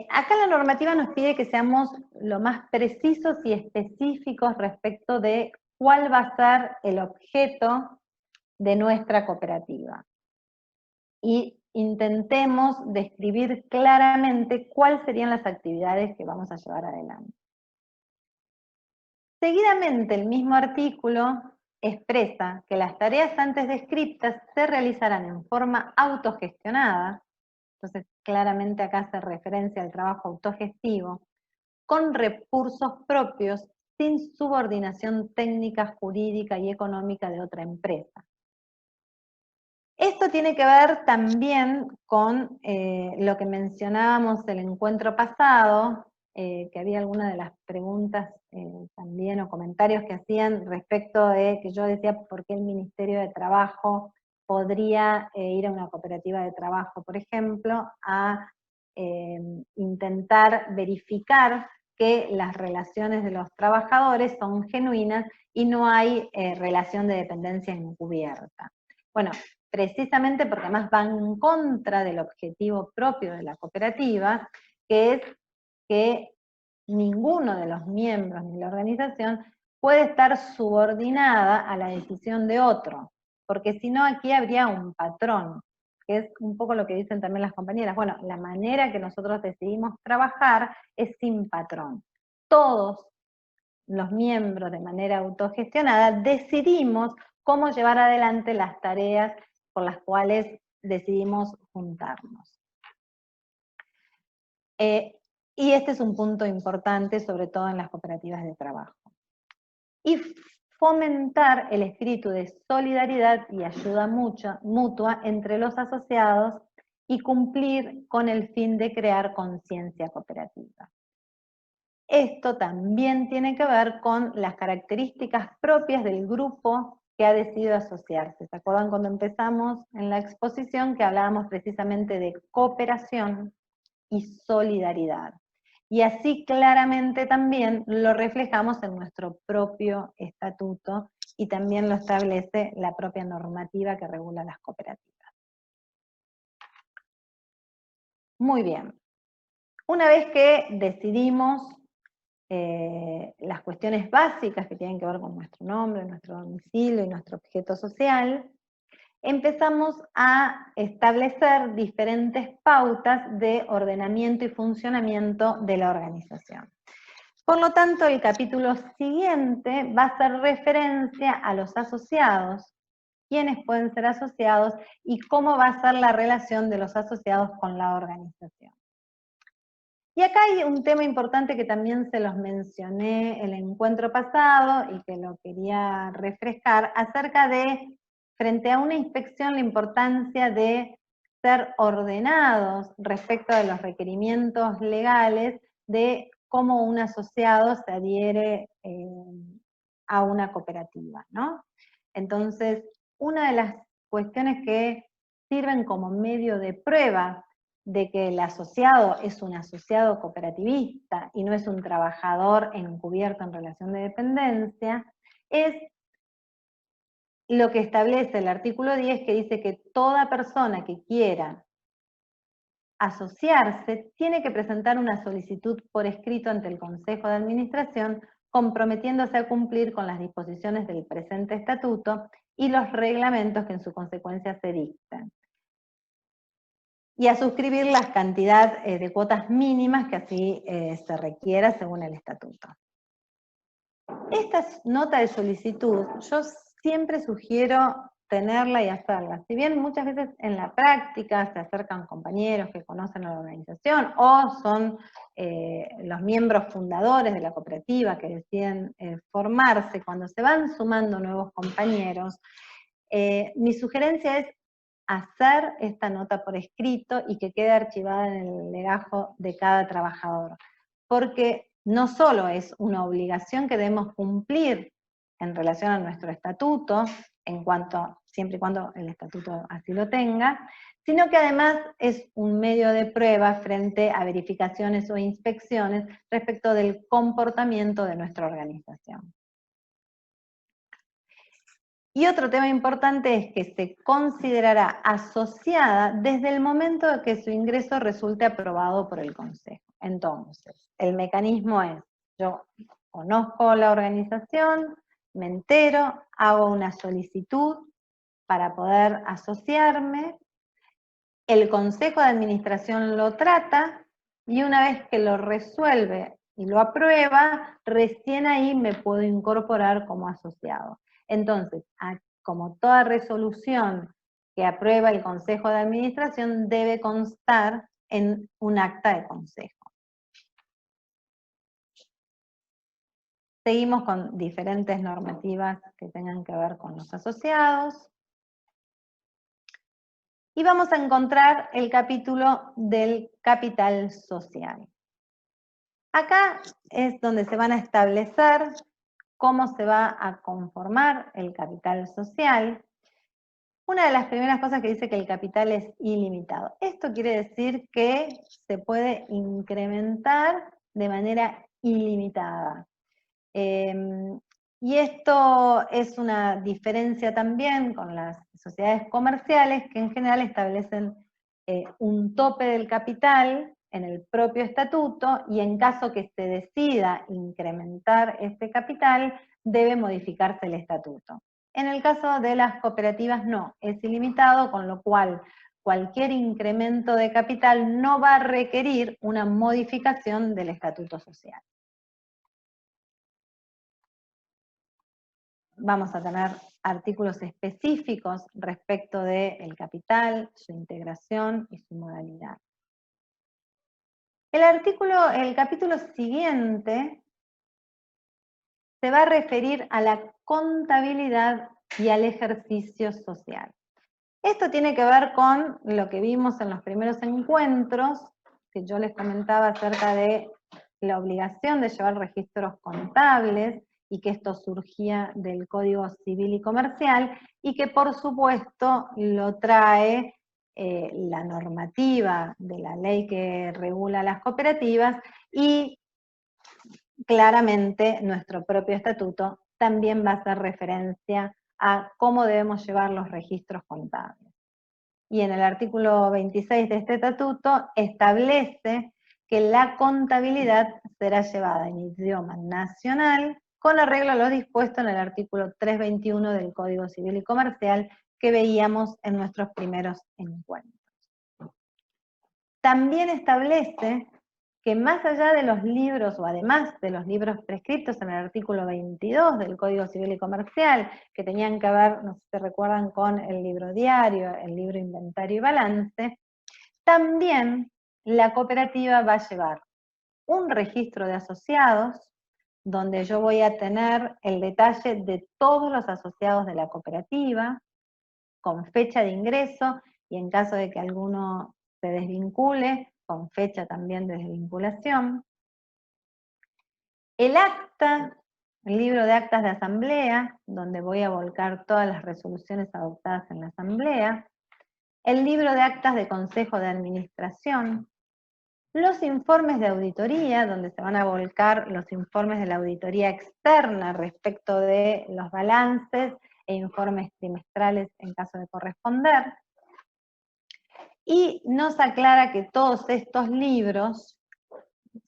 Acá la normativa nos pide que seamos lo más precisos y específicos respecto de cuál va a ser el objeto de nuestra cooperativa. Y intentemos describir claramente cuáles serían las actividades que vamos a llevar adelante. Seguidamente, el mismo artículo expresa que las tareas antes descritas se realizarán en forma autogestionada, entonces claramente acá hace referencia al trabajo autogestivo, con recursos propios, sin subordinación técnica, jurídica y económica de otra empresa. Esto tiene que ver también con lo que mencionábamos el encuentro pasado, que había algunas de las preguntas también o comentarios que hacían respecto de que yo decía por qué el Ministerio de Trabajo podría ir a una cooperativa de trabajo, por ejemplo, a intentar verificar que las relaciones de los trabajadores son genuinas y no hay relación de dependencia encubierta. Bueno, precisamente porque además van en contra del objetivo propio de la cooperativa, que es que ninguno de los miembros ni la organización puede estar subordinada a la decisión de otro, porque si no aquí habría un patrón, que es un poco lo que dicen también las compañeras. Bueno, la manera que nosotros decidimos trabajar es sin patrón. Todos los miembros de manera autogestionada decidimos cómo llevar adelante las tareas por las cuales decidimos juntarnos. Y este es un punto importante, sobre todo en las cooperativas de trabajo. Y fomentar el espíritu de solidaridad y ayuda mutua entre los asociados y cumplir con el fin de crear conciencia cooperativa. Esto también tiene que ver con las características propias del grupo que ha decidido asociarse. ¿Se acuerdan cuando empezamos en la exposición que hablábamos precisamente de cooperación y solidaridad? Y así claramente también lo reflejamos en nuestro propio estatuto y también lo establece la propia normativa que regula las cooperativas. Muy bien. Una vez que decidimos las cuestiones básicas que tienen que ver con nuestro nombre, nuestro domicilio y nuestro objeto social, empezamos a establecer diferentes pautas de ordenamiento y funcionamiento de la organización. Por lo tanto, el capítulo siguiente va a hacer referencia a los asociados, quiénes pueden ser asociados y cómo va a ser la relación de los asociados con la organización. Y acá hay un tema importante que también se los mencioné el encuentro pasado y que lo quería refrescar, acerca de, frente a una inspección, la importancia de ser ordenados respecto de los requerimientos legales de cómo un asociado se adhiere a una cooperativa, ¿no? Entonces, una de las cuestiones que sirven como medio de prueba de que el asociado es un asociado cooperativista y no es un trabajador encubierto en relación de dependencia, es lo que establece el artículo 10, que dice que toda persona que quiera asociarse tiene que presentar una solicitud por escrito ante el Consejo de Administración, comprometiéndose a cumplir con las disposiciones del presente estatuto y los reglamentos que en su consecuencia se dictan, y a suscribir la cantidad de cuotas mínimas que así se requiera según el estatuto. Esta nota de solicitud yo siempre sugiero tenerla y hacerla. Si bien muchas veces en la práctica se acercan compañeros que conocen a la organización o son los miembros fundadores de la cooperativa que deciden formarse, cuando se van sumando nuevos compañeros, mi sugerencia es hacer esta nota por escrito y que quede archivada en el legajo de cada trabajador, porque no solo es una obligación que debemos cumplir en relación a nuestro estatuto, en cuanto, siempre y cuando el estatuto así lo tenga, sino que además es un medio de prueba frente a verificaciones o inspecciones respecto del comportamiento de nuestra organización. Y otro tema importante es que se considerará asociada desde el momento de que su ingreso resulte aprobado por el Consejo. Entonces, el mecanismo es, yo conozco la organización, me entero, hago una solicitud para poder asociarme, el Consejo de Administración lo trata, y una vez que lo resuelve y lo aprueba, recién ahí me puedo incorporar como asociado. Entonces, como toda resolución que aprueba el Consejo de Administración debe constar en un acta de consejo. Seguimos con diferentes normativas que tengan que ver con los asociados. Y vamos a encontrar el capítulo del capital social. Acá es donde se van a establecer cómo se va a conformar el capital social. Una de las primeras cosas que dice que el capital es ilimitado. Esto quiere decir que se puede incrementar de manera ilimitada. Y esto es una diferencia también con las sociedades comerciales, que en general establecen un tope del capital en el propio estatuto, y en caso que se decida incrementar este capital, debe modificarse el estatuto. En el caso de las cooperativas no, es ilimitado, con lo cual cualquier incremento de capital no va a requerir una modificación del estatuto social. Vamos a tener artículos específicos respecto del capital, su integración y su modalidad. El capítulo siguiente se va a referir a la contabilidad y al ejercicio social. Esto tiene que ver con lo que vimos en los primeros encuentros, que yo les comentaba acerca de la obligación de llevar registros contables, y que esto surgía del Código Civil y Comercial, y que por supuesto lo trae la normativa de la ley que regula las cooperativas, y claramente nuestro propio estatuto también va a hacer referencia a cómo debemos llevar los registros contables. Y en el artículo 26 de este estatuto establece que la contabilidad será llevada en idioma nacional, con arreglo a lo dispuesto en el artículo 321 del Código Civil y Comercial que veíamos en nuestros primeros encuentros. También establece que más allá de los libros, o además de los libros prescritos en el artículo 22 del Código Civil y Comercial, que tenían que ver, no sé si recuerdan, con el libro diario, el libro inventario y balance, también la cooperativa va a llevar un registro de asociados, donde yo voy a tener el detalle de todos los asociados de la cooperativa, con fecha de ingreso, y en caso de que alguno se desvincule, con fecha también de desvinculación. El acta el libro de actas de asamblea, donde voy a volcar todas las resoluciones adoptadas en la asamblea, el libro de actas de consejo de administración, los informes de auditoría, donde se van a volcar los informes de la auditoría externa respecto de los balances e informes trimestrales en caso de corresponder. Y nos aclara que todos estos libros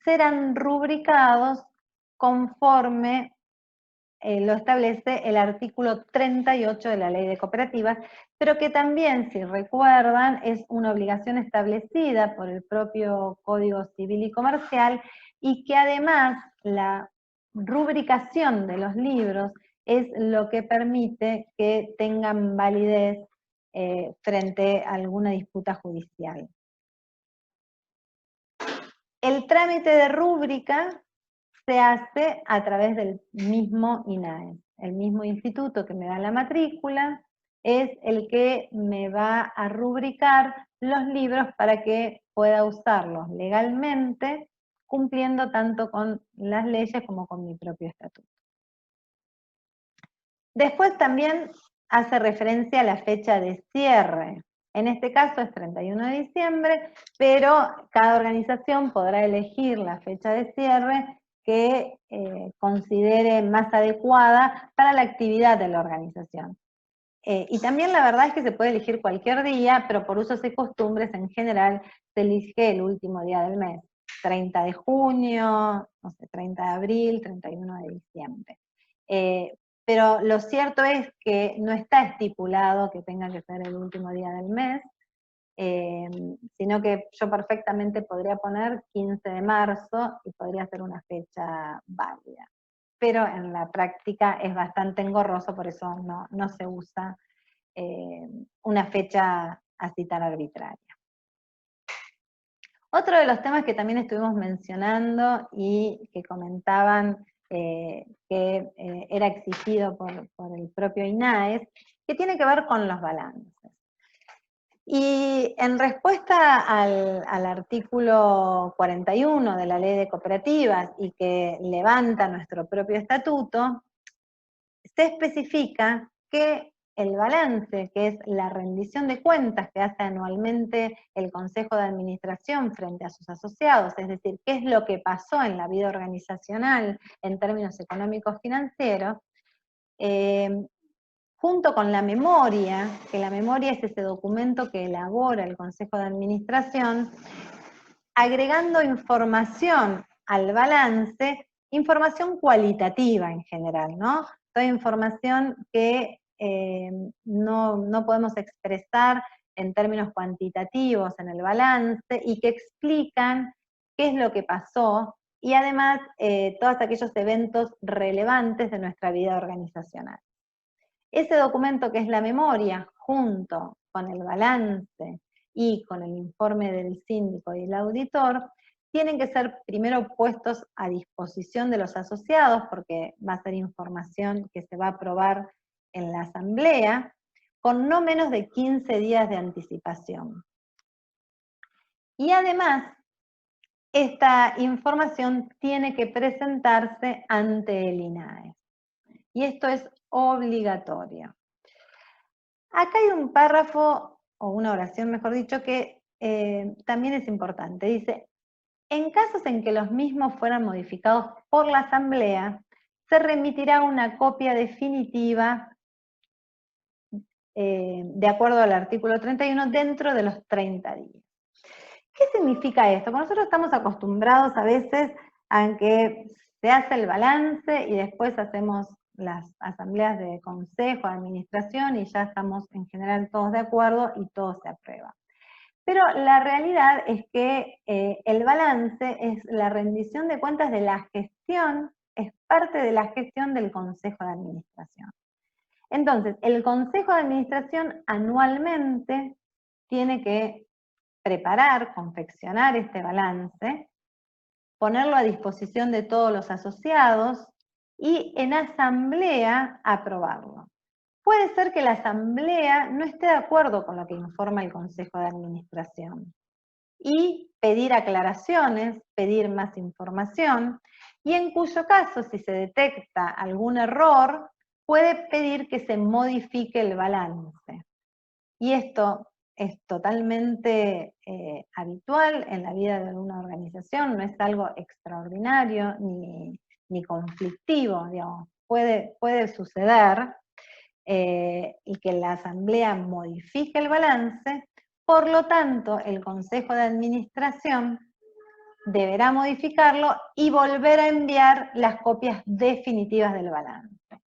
serán rubricados conforme lo establece el artículo 38 de la Ley de Cooperativas, pero que también, si recuerdan, es una obligación establecida por el propio Código Civil y Comercial, y que además la rubricación de los libros es lo que permite que tengan validez frente a alguna disputa judicial. El trámite de rúbrica se hace a través del mismo INAES. El mismo instituto que me da la matrícula es el que me va a rubricar los libros para que pueda usarlos legalmente, cumpliendo tanto con las leyes como con mi propio estatuto. Después también hace referencia a la fecha de cierre. En este caso es 31 de diciembre, pero cada organización podrá elegir la fecha de cierre que considere más adecuada para la actividad de la organización. Y también la verdad es que se puede elegir cualquier día, pero por usos y costumbres en general se elige el último día del mes, 30 de junio, no sé, 30 de abril, 31 de diciembre. Pero lo cierto es que no está estipulado que tenga que ser el último día del mes, sino que yo perfectamente podría poner 15 de marzo y podría ser una fecha válida. Pero en la práctica es bastante engorroso, por eso no se usa una fecha así tan arbitraria. Otro de los temas que también estuvimos mencionando y que comentaban que era exigido por el propio INAES, que tiene que ver con los balances. Y en respuesta al artículo 41 de la Ley de Cooperativas y que levanta nuestro propio estatuto, se especifica que el balance, que es la rendición de cuentas que hace anualmente el Consejo de Administración frente a sus asociados, es decir, qué es lo que pasó en la vida organizacional en términos económicos financieros, junto con la memoria, que la memoria es ese documento que elabora el Consejo de Administración, agregando información al balance, información cualitativa en general, ¿no? Toda información que no podemos expresar en términos cuantitativos en el balance y que explican qué es lo que pasó y además todos aquellos eventos relevantes de nuestra vida organizacional. Ese documento que es la memoria, junto con el balance y con el informe del síndico y el auditor, tienen que ser primero puestos a disposición de los asociados, porque va a ser información que se va a aprobar en la asamblea, con no menos de 15 días de anticipación. Y además, esta información tiene que presentarse ante el INAES. Y esto es obligatorio. Acá hay un párrafo, o una oración mejor dicho, que también es importante. Dice, en casos en que los mismos fueran modificados por la asamblea, se remitirá una copia definitiva de acuerdo al artículo 31 dentro de los 30 días. ¿Qué significa esto? Porque nosotros estamos acostumbrados a veces a que se hace el balance y después hacemos las asambleas de consejo, de administración, y ya estamos en general todos de acuerdo y todo se aprueba. Pero la realidad es que el balance es la rendición de cuentas de la gestión, es parte de la gestión del Consejo de Administración. Entonces, el Consejo de Administración anualmente tiene que preparar, confeccionar este balance, ponerlo a disposición de todos los asociados y en asamblea aprobarlo. Puede ser que la asamblea no esté de acuerdo con lo que informa el Consejo de Administración y pedir aclaraciones, pedir más información, y en cuyo caso, si se detecta algún error, puede pedir que se modifique el balance. Y esto es totalmente habitual en la vida de una organización, no es algo extraordinario ni conflictivo, digamos. Puede suceder y que la asamblea modifique el balance, por lo tanto, el Consejo de Administración deberá modificarlo y volver a enviar las copias definitivas del balance.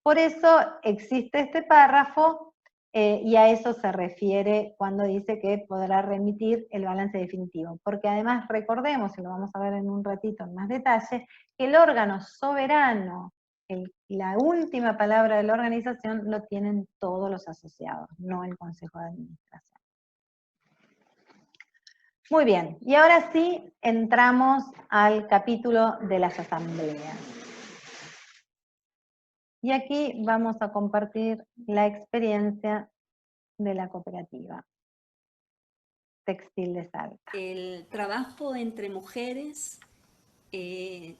Por eso existe este párrafo y a eso se refiere cuando dice que podrá remitir el balance definitivo. Porque además recordemos, y lo vamos a ver en un ratito en más detalle, que el órgano soberano, la última palabra de la organización, lo tienen todos los asociados, no el Consejo de Administración. Muy bien, y ahora sí entramos al capítulo de las asambleas. Y aquí vamos a compartir la experiencia de la cooperativa textil de Salta. El trabajo entre mujeres y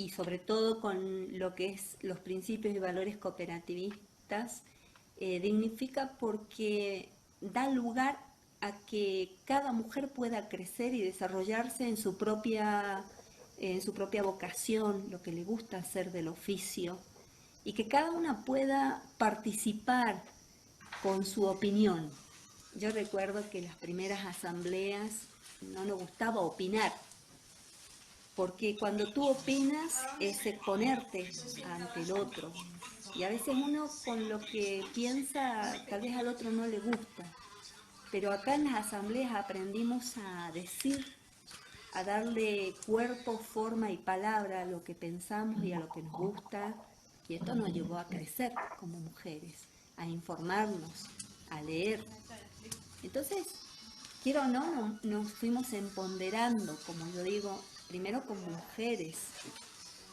sobre todo con lo que es los principios y valores cooperativistas dignifica porque da lugar a que cada mujer pueda crecer y desarrollarse en su propia vocación, lo que le gusta hacer del oficio, y que cada una pueda participar con su opinión. Yo recuerdo que las primeras asambleas no nos gustaba opinar, porque cuando tú opinas es exponerte ante el otro, y a veces uno con lo que piensa tal vez al otro no le gusta. Pero acá en las asambleas aprendimos a decir, a darle cuerpo, forma y palabra a lo que pensamos y a lo que nos gusta, y esto nos llevó a crecer como mujeres, a informarnos, a leer. Entonces, quiero o no, nos fuimos empoderando, como yo digo, primero como mujeres,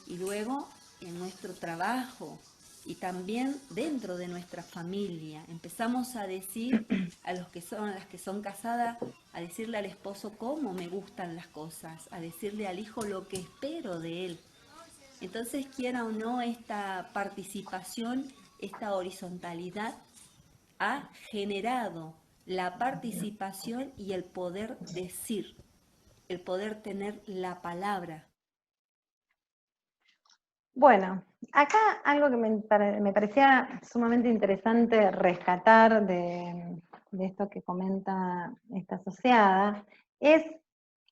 y luego en nuestro trabajo, y también dentro de nuestra familia. Empezamos a decir a las que son casadas, a decirle al esposo cómo me gustan las cosas, a decirle al hijo lo que espero de él. Entonces, quiera o no, esta participación, esta horizontalidad ha generado la participación y el poder decir, el poder tener la palabra. Bueno, acá algo que me parecía sumamente interesante rescatar de esto que comenta esta asociada, es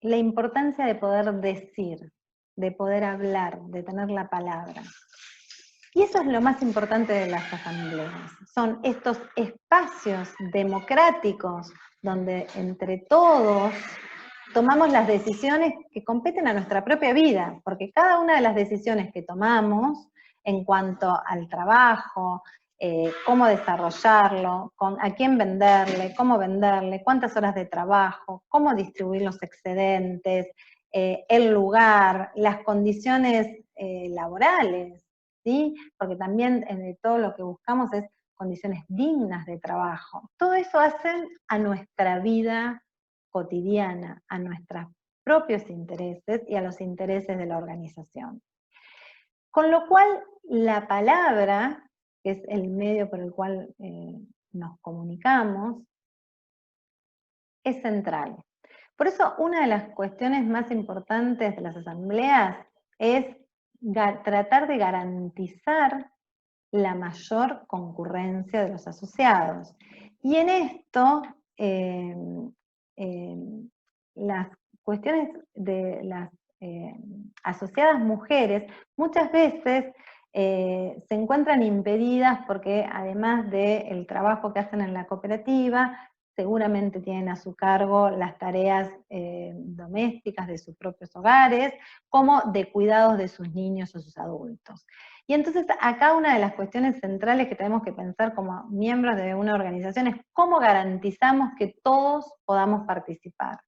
la importancia de poder decir, de poder hablar, de tener la palabra. Y eso es lo más importante de las asambleas, son estos espacios democráticos donde entre todos tomamos las decisiones que competen a nuestra propia vida, porque cada una de las decisiones que tomamos en cuanto al trabajo, cómo desarrollarlo, a quién venderle, cómo venderle, cuántas horas de trabajo, cómo distribuir los excedentes, el lugar, las condiciones laborales, ¿sí? Porque también todo lo que buscamos es condiciones dignas de trabajo. Todo eso hacen a nuestra vida cotidiana, a nuestros propios intereses y a los intereses de la organización. Con lo cual, la palabra, que es el medio por el cual nos comunicamos, es central. Por eso, una de las cuestiones más importantes de las asambleas es tratar de garantizar la mayor concurrencia de los asociados. Y en esto, las cuestiones de las asociadas mujeres muchas veces se encuentran impedidas porque además del trabajo que hacen en la cooperativa, seguramente tienen a su cargo las tareas domésticas de sus propios hogares, como de cuidados de sus niños o sus adultos. Y entonces acá una de las cuestiones centrales que tenemos que pensar como miembros de una organización es cómo garantizamos que todos podamos participar.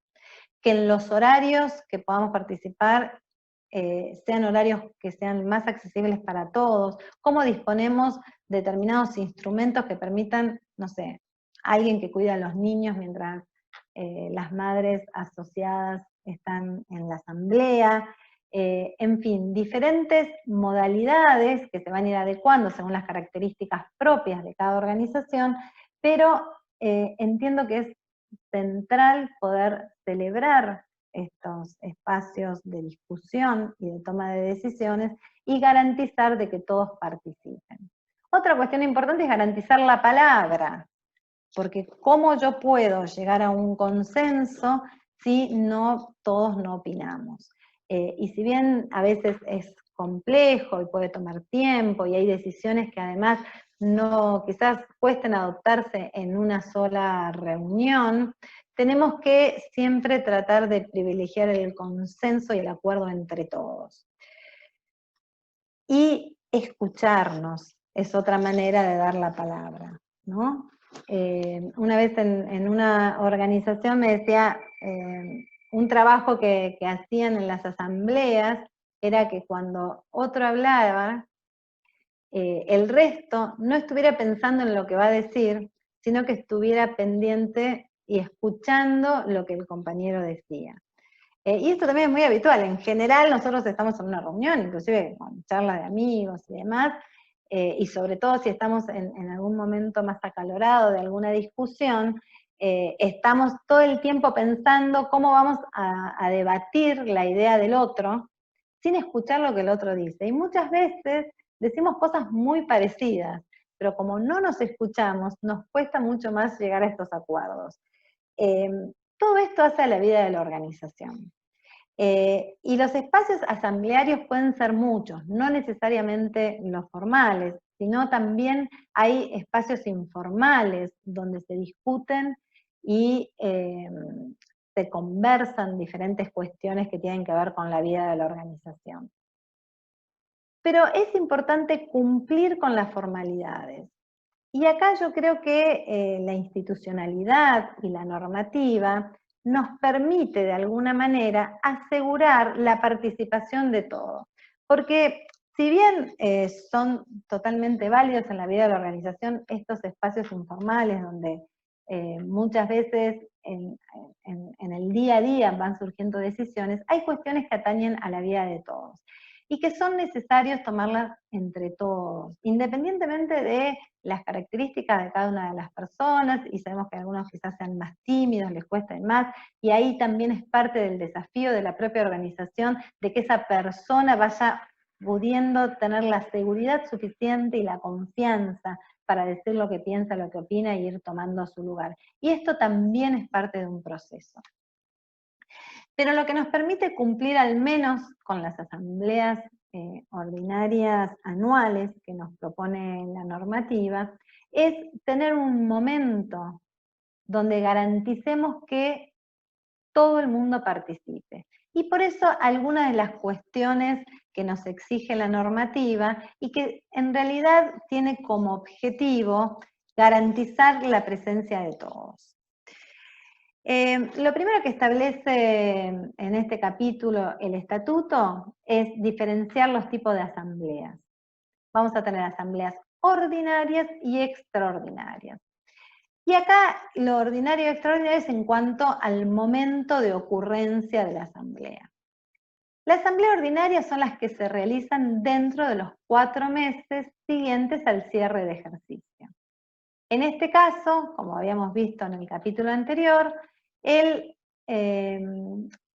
Que en los horarios que podamos participar sean horarios que sean más accesibles para todos, cómo disponemos determinados instrumentos que permitan, no sé, alguien que cuida a los niños mientras las madres asociadas están en la asamblea, en fin, diferentes modalidades que se van a ir adecuando según las características propias de cada organización, pero entiendo que es central poder celebrar estos espacios de discusión y de toma de decisiones y garantizar de que todos participen. Otra cuestión importante es garantizar la palabra, porque ¿cómo yo puedo llegar a un consenso si todos no opinamos? Y si bien a veces es complejo y puede tomar tiempo y hay decisiones que además quizás cuesten adoptarse en una sola reunión, tenemos que siempre tratar de privilegiar el consenso y el acuerdo entre todos. Y escucharnos es otra manera de dar la palabra, ¿no? Una vez en una organización me decía, un trabajo que hacían en las asambleas era que cuando otro hablaba, el resto no estuviera pensando en lo que va a decir, sino que estuviera pendiente y escuchando lo que el compañero decía. Y esto también es muy habitual. En general nosotros estamos en una reunión, inclusive con charlas de amigos y demás, y sobre todo si estamos en algún momento más acalorado de alguna discusión, estamos todo el tiempo pensando cómo vamos a debatir la idea del otro, sin escuchar lo que el otro dice. Y muchas veces decimos cosas muy parecidas, pero como no nos escuchamos, nos cuesta mucho más llegar a estos acuerdos. Todo esto hace a la vida de la organización. Y los espacios asamblearios pueden ser muchos, no necesariamente los formales, sino también hay espacios informales donde se discuten y se conversan diferentes cuestiones que tienen que ver con la vida de la organización. Pero es importante cumplir con las formalidades. Y acá yo creo que la institucionalidad y la normativa nos permite de alguna manera asegurar la participación de todos. Porque si bien son totalmente válidos en la vida de la organización estos espacios informales donde muchas veces en el día a día van surgiendo decisiones, hay cuestiones que atañen a la vida de todos y que son necesarios tomarlas entre todos, independientemente de las características de cada una de las personas, y sabemos que algunos quizás sean más tímidos, les cuesta más, y ahí también es parte del desafío de la propia organización, de que esa persona vaya pudiendo tener la seguridad suficiente y la confianza para decir lo que piensa, lo que opina, y ir tomando su lugar. Y esto también es parte de un proceso. Pero lo que nos permite cumplir al menos con las asambleas ordinarias anuales que nos propone la normativa, es tener un momento donde garanticemos que todo el mundo participe. Y por eso algunas de las cuestiones que nos exige la normativa y que en realidad tiene como objetivo garantizar la presencia de todos. Lo primero que establece en este capítulo el estatuto es diferenciar los tipos de asambleas. Vamos a tener asambleas ordinarias y extraordinarias. Y acá lo ordinario y extraordinario es en cuanto al momento de ocurrencia de la asamblea. La asamblea ordinaria son las que se realizan dentro de los 4 meses siguientes al cierre de ejercicio. En este caso, como habíamos visto en el capítulo anterior, el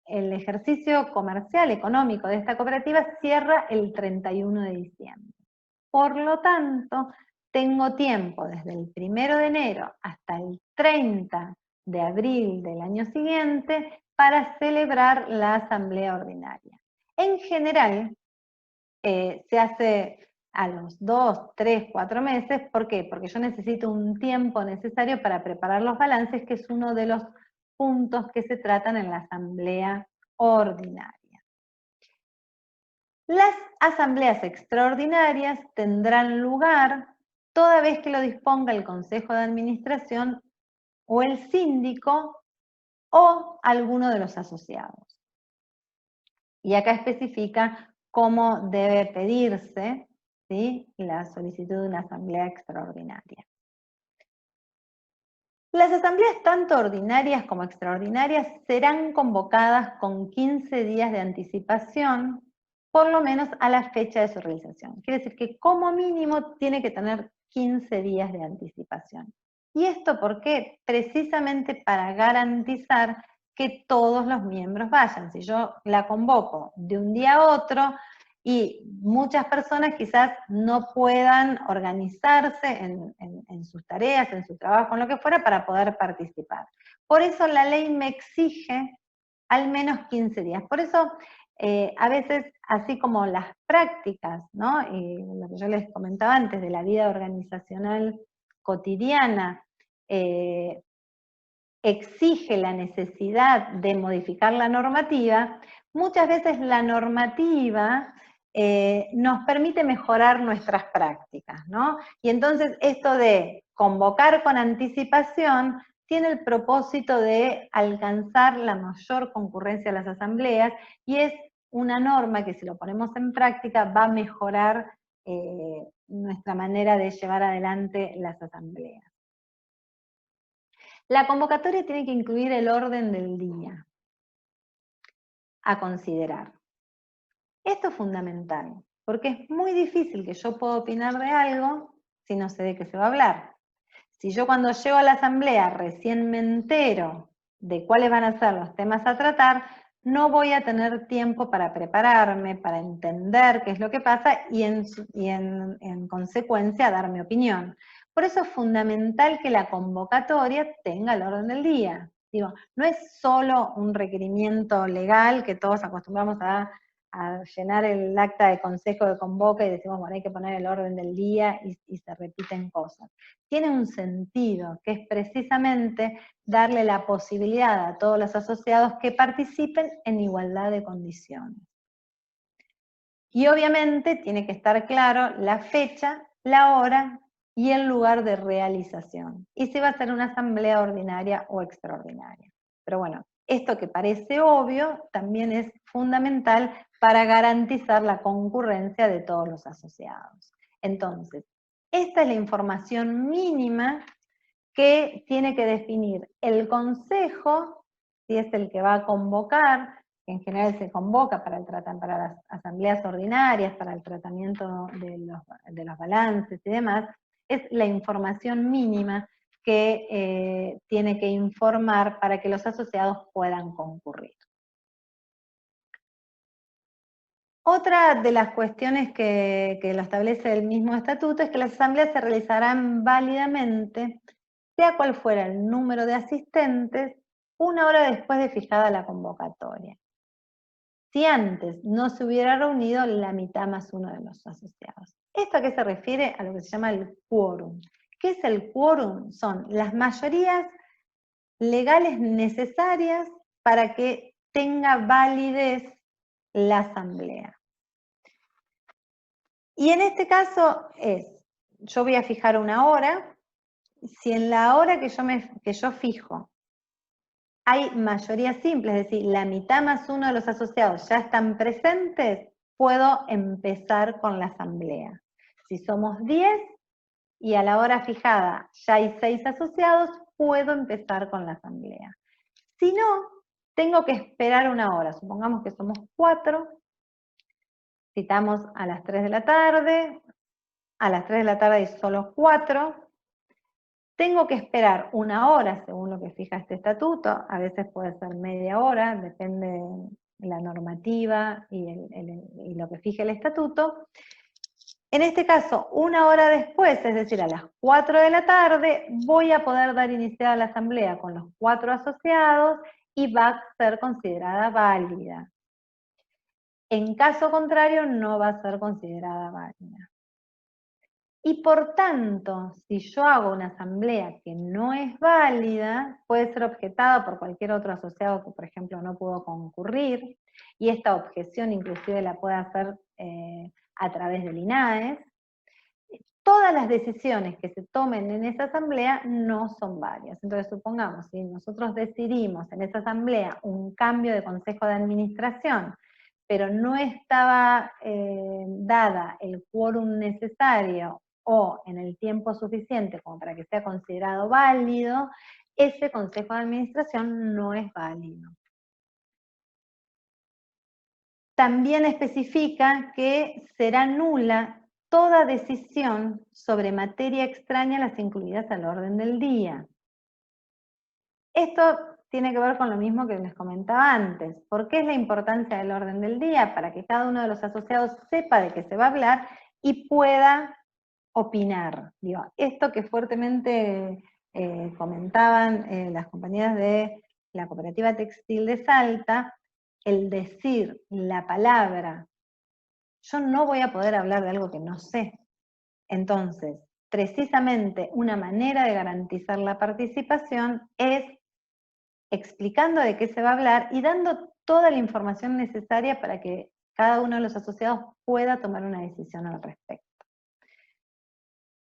ejercicio comercial económico de esta cooperativa cierra el 31 de diciembre. Por lo tanto, tengo tiempo desde el 1 de enero hasta el 30 de abril del año siguiente para celebrar la asamblea ordinaria. En general, se hace a los 2, 3, 4 meses. ¿Por qué? Porque yo necesito un tiempo necesario para preparar los balances, que es uno de los puntos que se tratan en la asamblea ordinaria. Las asambleas extraordinarias tendrán lugar toda vez que lo disponga el Consejo de Administración o el síndico o alguno de los asociados. Y acá especifica cómo debe pedirse, ¿sí?, la solicitud de una asamblea extraordinaria. Las asambleas tanto ordinarias como extraordinarias serán convocadas con 15 días de anticipación, por lo menos a la fecha de su realización. Quiere decir que como mínimo tiene que tener 15 días de anticipación. ¿Y esto por qué? Precisamente para garantizar que todos los miembros vayan. Si yo la convoco de un día a otro y muchas personas quizás no puedan organizarse en sus tareas, en su trabajo, en lo que fuera, para poder participar. Por eso la ley me exige al menos 15 días. Por eso a veces, así como las prácticas, ¿no? Lo que yo les comentaba antes de la vida organizacional cotidiana, exige la necesidad de modificar la normativa, muchas veces la normativa nos permite mejorar nuestras prácticas, ¿no? Y entonces esto de convocar con anticipación tiene el propósito de alcanzar la mayor concurrencia a las asambleas, y es una norma que, si lo ponemos en práctica, va a mejorar nuestra manera de llevar adelante las asambleas. La convocatoria tiene que incluir el orden del día a considerar. Esto es fundamental, porque es muy difícil que yo pueda opinar de algo si no sé de qué se va a hablar. Si yo cuando llego a la asamblea recién me entero de cuáles van a ser los temas a tratar, no voy a tener tiempo para prepararme, para entender qué es lo que pasa y en consecuencia dar mi opinión. Por eso es fundamental que la convocatoria tenga el orden del día. Digo, no es solo un requerimiento legal que todos acostumbramos a llenar el acta de consejo de convoca y decimos, bueno, hay que poner el orden del día y se repiten cosas. Tiene un sentido, que es precisamente darle la posibilidad a todos los asociados que participen en igualdad de condiciones. Y obviamente tiene que estar claro la fecha, la hora y el lugar de realización. Y si va a ser una asamblea ordinaria o extraordinaria. Pero bueno, esto que parece obvio también es fundamental para garantizar la concurrencia de todos los asociados. Entonces, esta es la información mínima que tiene que definir el consejo, si es el que va a convocar, que en general se convoca para las asambleas ordinarias, para el tratamiento de los balances y demás, es la información mínima que tiene que informar para que los asociados puedan concurrir. Otra de las cuestiones que lo establece el mismo estatuto es que las asambleas se realizarán válidamente, sea cual fuera el número de asistentes, 1 hora después de fijada la convocatoria. Si antes no se hubiera reunido la mitad más uno de los asociados. ¿Esto a qué se refiere? A lo que se llama el quórum. ¿Qué es el quórum? Son las mayorías legales necesarias para que tenga validez la asamblea. Y en este caso yo voy a fijar una hora. Si en la hora que yo fijo hay mayoría simple, es decir, la mitad más uno de los asociados ya están presentes, puedo empezar con la asamblea. Si somos 10 y a la hora fijada ya hay 6 asociados, puedo empezar con la asamblea. Si no, tengo que esperar 1 hora. Supongamos que somos 4, citamos a las 3 de la tarde, a las 3 de la tarde hay solo 4, tengo que esperar 1 hora, según lo que fija este estatuto, a veces puede ser media hora, depende de la normativa y lo que fije el estatuto. En este caso, 1 hora después, es decir, a las 4 de la tarde, voy a poder dar iniciada la asamblea con los 4 asociados y va a ser considerada válida. En caso contrario, no va a ser considerada válida. Y por tanto, si yo hago una asamblea que no es válida, puede ser objetada por cualquier otro asociado que, por ejemplo, no pudo concurrir, y esta objeción inclusive la puede hacer a través del INAES. Todas las decisiones que se tomen en esa asamblea no son válidas. Entonces, supongamos, si nosotros decidimos en esa asamblea un cambio de consejo de administración, pero no estaba dada el quórum necesario o en el tiempo suficiente como para que sea considerado válido, ese consejo de administración no es válido. También especifica que será nula toda decisión sobre materia extraña a las incluidas al orden del día. Esto tiene que ver con lo mismo que les comentaba antes. ¿Por qué es la importancia del orden del día? Para que cada uno de los asociados sepa de qué se va a hablar y pueda opinar. Digo, esto que fuertemente comentaban las compañeras de la Cooperativa Textil de Salta, el decir la palabra, yo no voy a poder hablar de algo que no sé. Entonces, precisamente una manera de garantizar la participación es explicando de qué se va a hablar y dando toda la información necesaria para que cada uno de los asociados pueda tomar una decisión al respecto.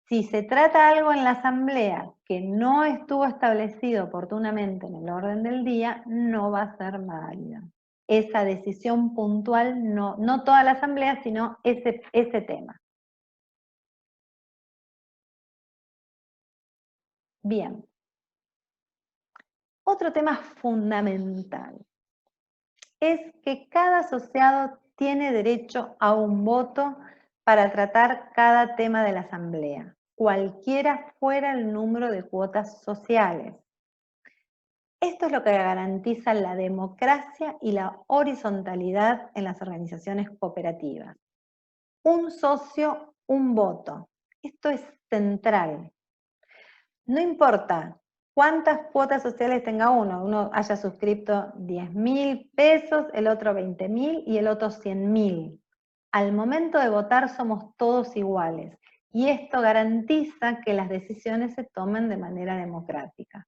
Si se trata algo en la asamblea que no estuvo establecido oportunamente en el orden del día, no va a ser válida. Esa decisión puntual, no toda la asamblea, sino ese tema. Bien. Otro tema fundamental es que cada asociado tiene derecho a un voto para tratar cada tema de la asamblea, cualquiera fuera el número de cuotas sociales. Esto es lo que garantiza la democracia y la horizontalidad en las organizaciones cooperativas. Un socio, un voto. Esto es central. No importa cuántas cuotas sociales tenga uno haya suscrito 10.000 pesos, el otro 20.000 y el otro 100.000. Al momento de votar somos todos iguales y esto garantiza que las decisiones se tomen de manera democrática.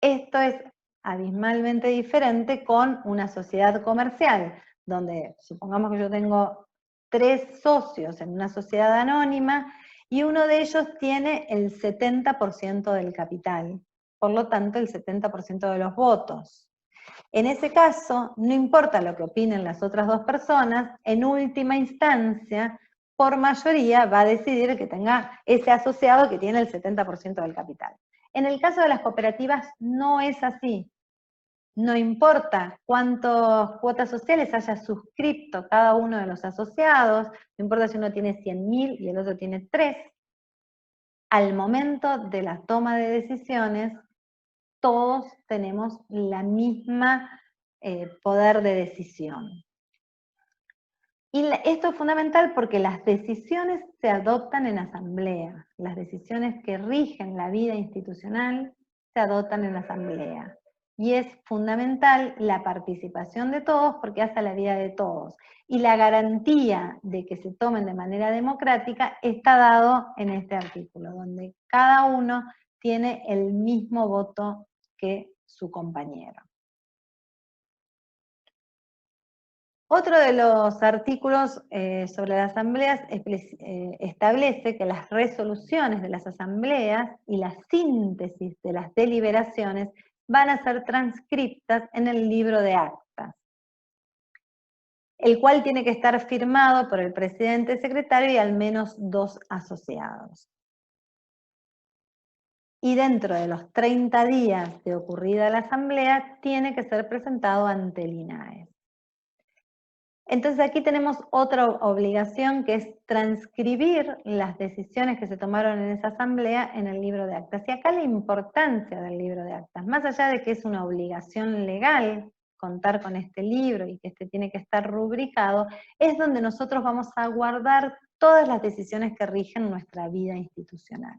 Esto es abismalmente diferente con una sociedad comercial, donde supongamos que yo tengo 3 socios en una sociedad anónima y uno de ellos tiene el 70% del capital, por lo tanto el 70% de los votos. En ese caso, no importa lo que opinen las otras 2 personas, en última instancia, por mayoría va a decidir que tenga ese asociado que tiene el 70% del capital. En el caso de las cooperativas no es así. No importa cuántas cuotas sociales haya suscrito cada uno de los asociados, no importa si uno tiene 100.000 y el otro tiene 3, al momento de la toma de decisiones, todos tenemos la misma poder de decisión. Y esto es fundamental porque las decisiones se adoptan en asamblea. Las decisiones que rigen la vida institucional se adoptan en asamblea. Y es fundamental la participación de todos porque hace la vida de todos. Y la garantía de que se tomen de manera democrática está dado en este artículo, donde cada uno tiene el mismo voto que su compañero. Otro de los artículos sobre las asambleas establece que las resoluciones de las asambleas y la síntesis de las deliberaciones van a ser transcriptas en el libro de actas, el cual tiene que estar firmado por el presidente, secretario y al menos 2 asociados. Y dentro de los 30 días de ocurrida la asamblea, tiene que ser presentado ante el INAES. Entonces aquí tenemos otra obligación que es transcribir las decisiones que se tomaron en esa asamblea en el libro de actas. Y acá la importancia del libro de actas, más allá de que es una obligación legal contar con este libro y que este tiene que estar rubricado, es donde nosotros vamos a guardar todas las decisiones que rigen nuestra vida institucional.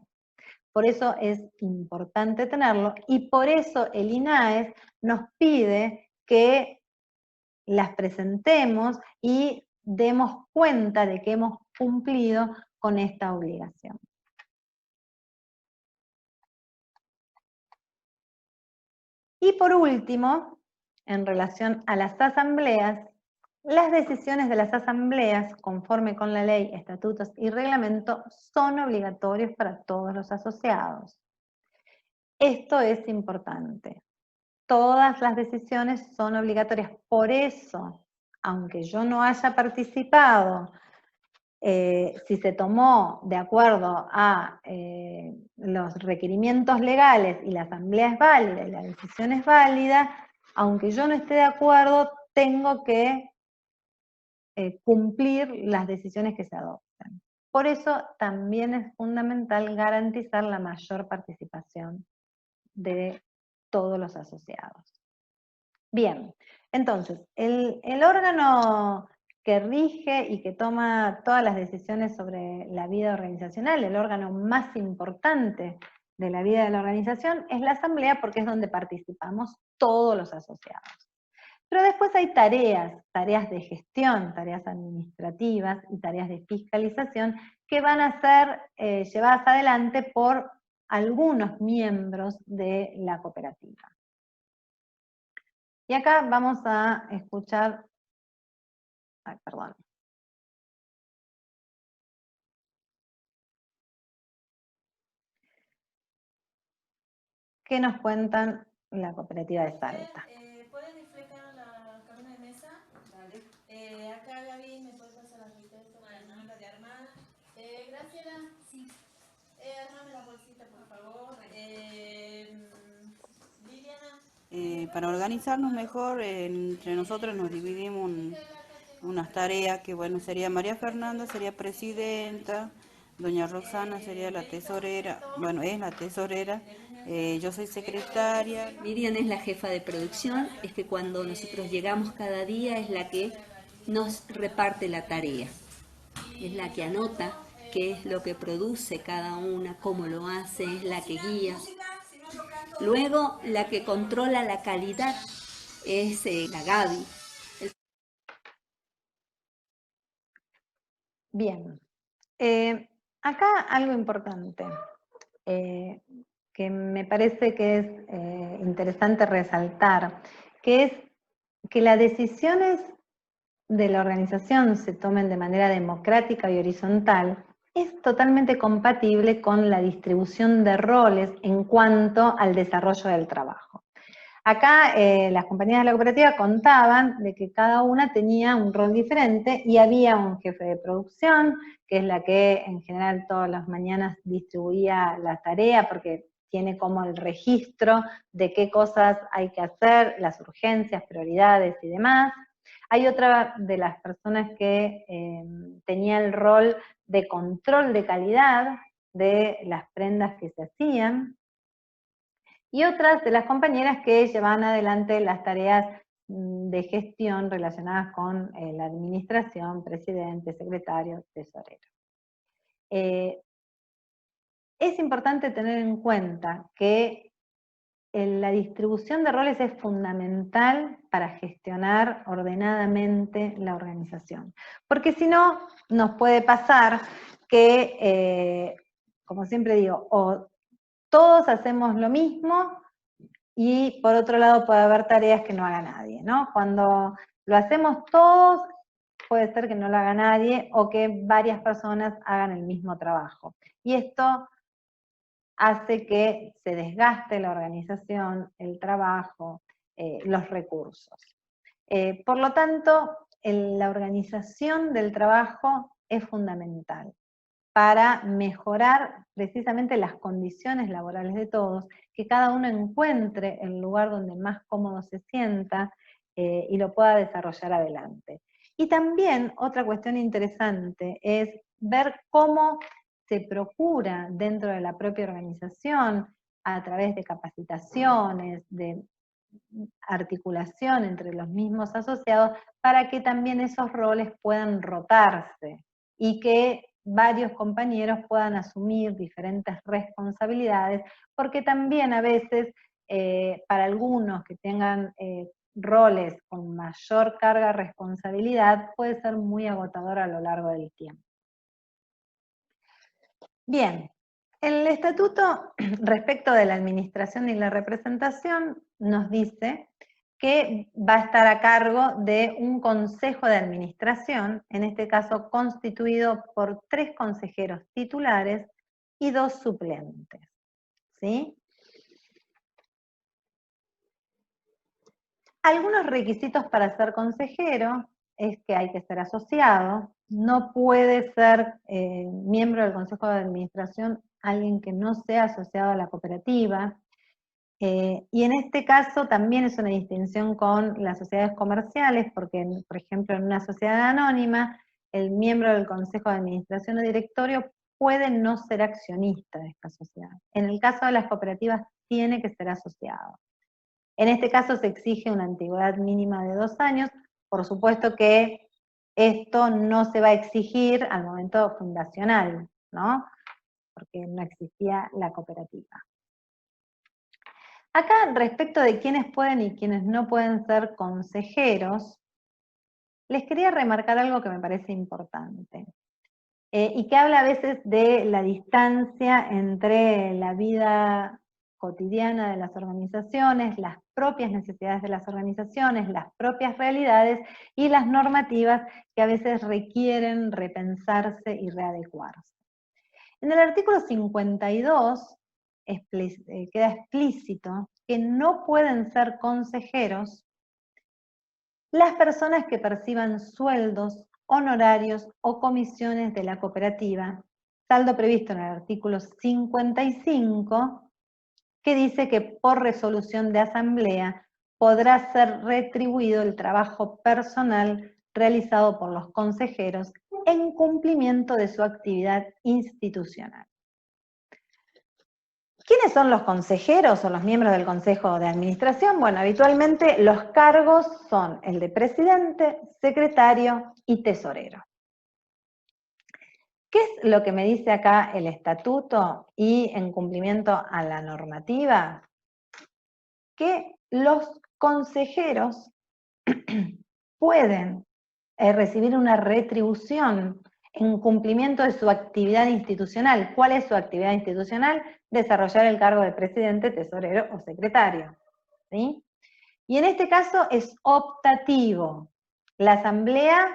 Por eso es importante tenerlo y por eso el INAES nos pide que las presentemos y demos cuenta de que hemos cumplido con esta obligación. Y por último, en relación a las asambleas, las decisiones de las asambleas, conforme con la ley, estatutos y reglamento, son obligatorios para todos los asociados. Esto es importante. Todas las decisiones son obligatorias. Por eso, aunque yo no haya participado si se tomó de acuerdo a los requerimientos legales y la asamblea es válida y la decisión es válida, aunque yo no esté de acuerdo, tengo que cumplir las decisiones que se adoptan. Por eso también es fundamental garantizar la mayor participación de todos los asociados. Bien, entonces, el órgano que rige y que toma todas las decisiones sobre la vida organizacional, el órgano más importante de la vida de la organización, es la asamblea, porque es donde participamos todos los asociados. Pero después hay tareas de gestión, tareas administrativas y tareas de fiscalización que van a ser llevadas adelante por algunos miembros de la cooperativa. Y acá vamos a escuchar, perdón. ¿Qué nos cuentan la cooperativa de Salta? ¿Pueden explicar la cabina de mesa? Vale. Acá Gaby, ¿me puede pasar la riqueza de Armada? Graciela, sí. Armame la bolsita, por favor. Liliana. Para organizarnos mejor, entre nosotros nos dividimos unas tareas que, bueno, sería María Fernanda, sería presidenta, doña Roxana sería la tesorera, bueno, es la tesorera, yo soy secretaria. Miriam es la jefa de producción, es que cuando nosotros llegamos cada día es la que nos reparte la tarea, es la que anota qué es lo que produce cada una, cómo lo hace, es la que guía. Luego, la que controla la calidad es la Gaby. Bien. Acá algo importante, que me parece que es interesante resaltar, que es que las decisiones de la organización se tomen de manera democrática y horizontal, es totalmente compatible con la distribución de roles en cuanto al desarrollo del trabajo. Acá las compañías de la cooperativa contaban de que cada una tenía un rol diferente y había un jefe de producción, que es la que en general todas las mañanas distribuía la tarea, porque tiene como el registro de qué cosas hay que hacer, las urgencias, prioridades y demás. Hay otra de las personas que tenía el rol de control de calidad de las prendas que se hacían, y otras de las compañeras que llevaban adelante las tareas de gestión relacionadas con la administración, presidente, secretario, tesorero. Es importante tener en cuenta que la distribución de roles es fundamental para gestionar ordenadamente la organización. Porque si no, nos puede pasar que, como siempre digo, o todos hacemos lo mismo y por otro lado puede haber tareas que no haga nadie, ¿no? Cuando lo hacemos todos, puede ser que no lo haga nadie o que varias personas hagan el mismo trabajo. Y esto hace que se desgaste la organización, el trabajo, los recursos. Por lo tanto, la organización del trabajo es fundamental para mejorar precisamente las condiciones laborales de todos, que cada uno encuentre el lugar donde más cómodo se sienta y lo pueda desarrollar adelante. Y también otra cuestión interesante es ver cómo se procura dentro de la propia organización, a través de capacitaciones, de articulación entre los mismos asociados, para que también esos roles puedan rotarse y que varios compañeros puedan asumir diferentes responsabilidades, porque también a veces para algunos que tengan roles con mayor carga de responsabilidad puede ser muy agotador a lo largo del tiempo. Bien, el estatuto respecto de la administración y la representación nos dice que va a estar a cargo de un consejo de administración, en este caso constituido por 3 consejeros titulares y 2 suplentes, ¿sí? Algunos requisitos para ser consejero es que hay que ser asociado, no puede ser miembro del Consejo de Administración alguien que no sea asociado a la cooperativa. Y en este caso también es una distinción con las sociedades comerciales, porque, por ejemplo, en una sociedad anónima, el miembro del Consejo de Administración o Directorio puede no ser accionista de esta sociedad. En el caso de las cooperativas, tiene que ser asociado. En este caso se exige una antigüedad mínima de 2 años. Por supuesto que esto no se va a exigir al momento fundacional, ¿no? Porque no existía la cooperativa. Acá, respecto de quiénes pueden y quiénes no pueden ser consejeros, les quería remarcar algo que me parece importante, y que habla a veces de la distancia entre la vida cotidiana de las organizaciones, las propias necesidades de las organizaciones, las propias realidades y las normativas que a veces requieren repensarse y readecuarse. En el artículo 52 queda explícito que no pueden ser consejeros las personas que perciban sueldos, honorarios o comisiones de la cooperativa, saldo previsto en el artículo 55, que dice que por resolución de asamblea podrá ser retribuido el trabajo personal realizado por los consejeros en cumplimiento de su actividad institucional. ¿Quiénes son los consejeros o los miembros del Consejo de Administración? Bueno, habitualmente los cargos son el de presidente, secretario y tesorero. ¿Qué es lo que me dice acá el estatuto y en cumplimiento a la normativa? Que los consejeros pueden recibir una retribución en cumplimiento de su actividad institucional. ¿Cuál es su actividad institucional? Desarrollar el cargo de presidente, tesorero o secretario, ¿sí? Y en este caso es optativo. La asamblea,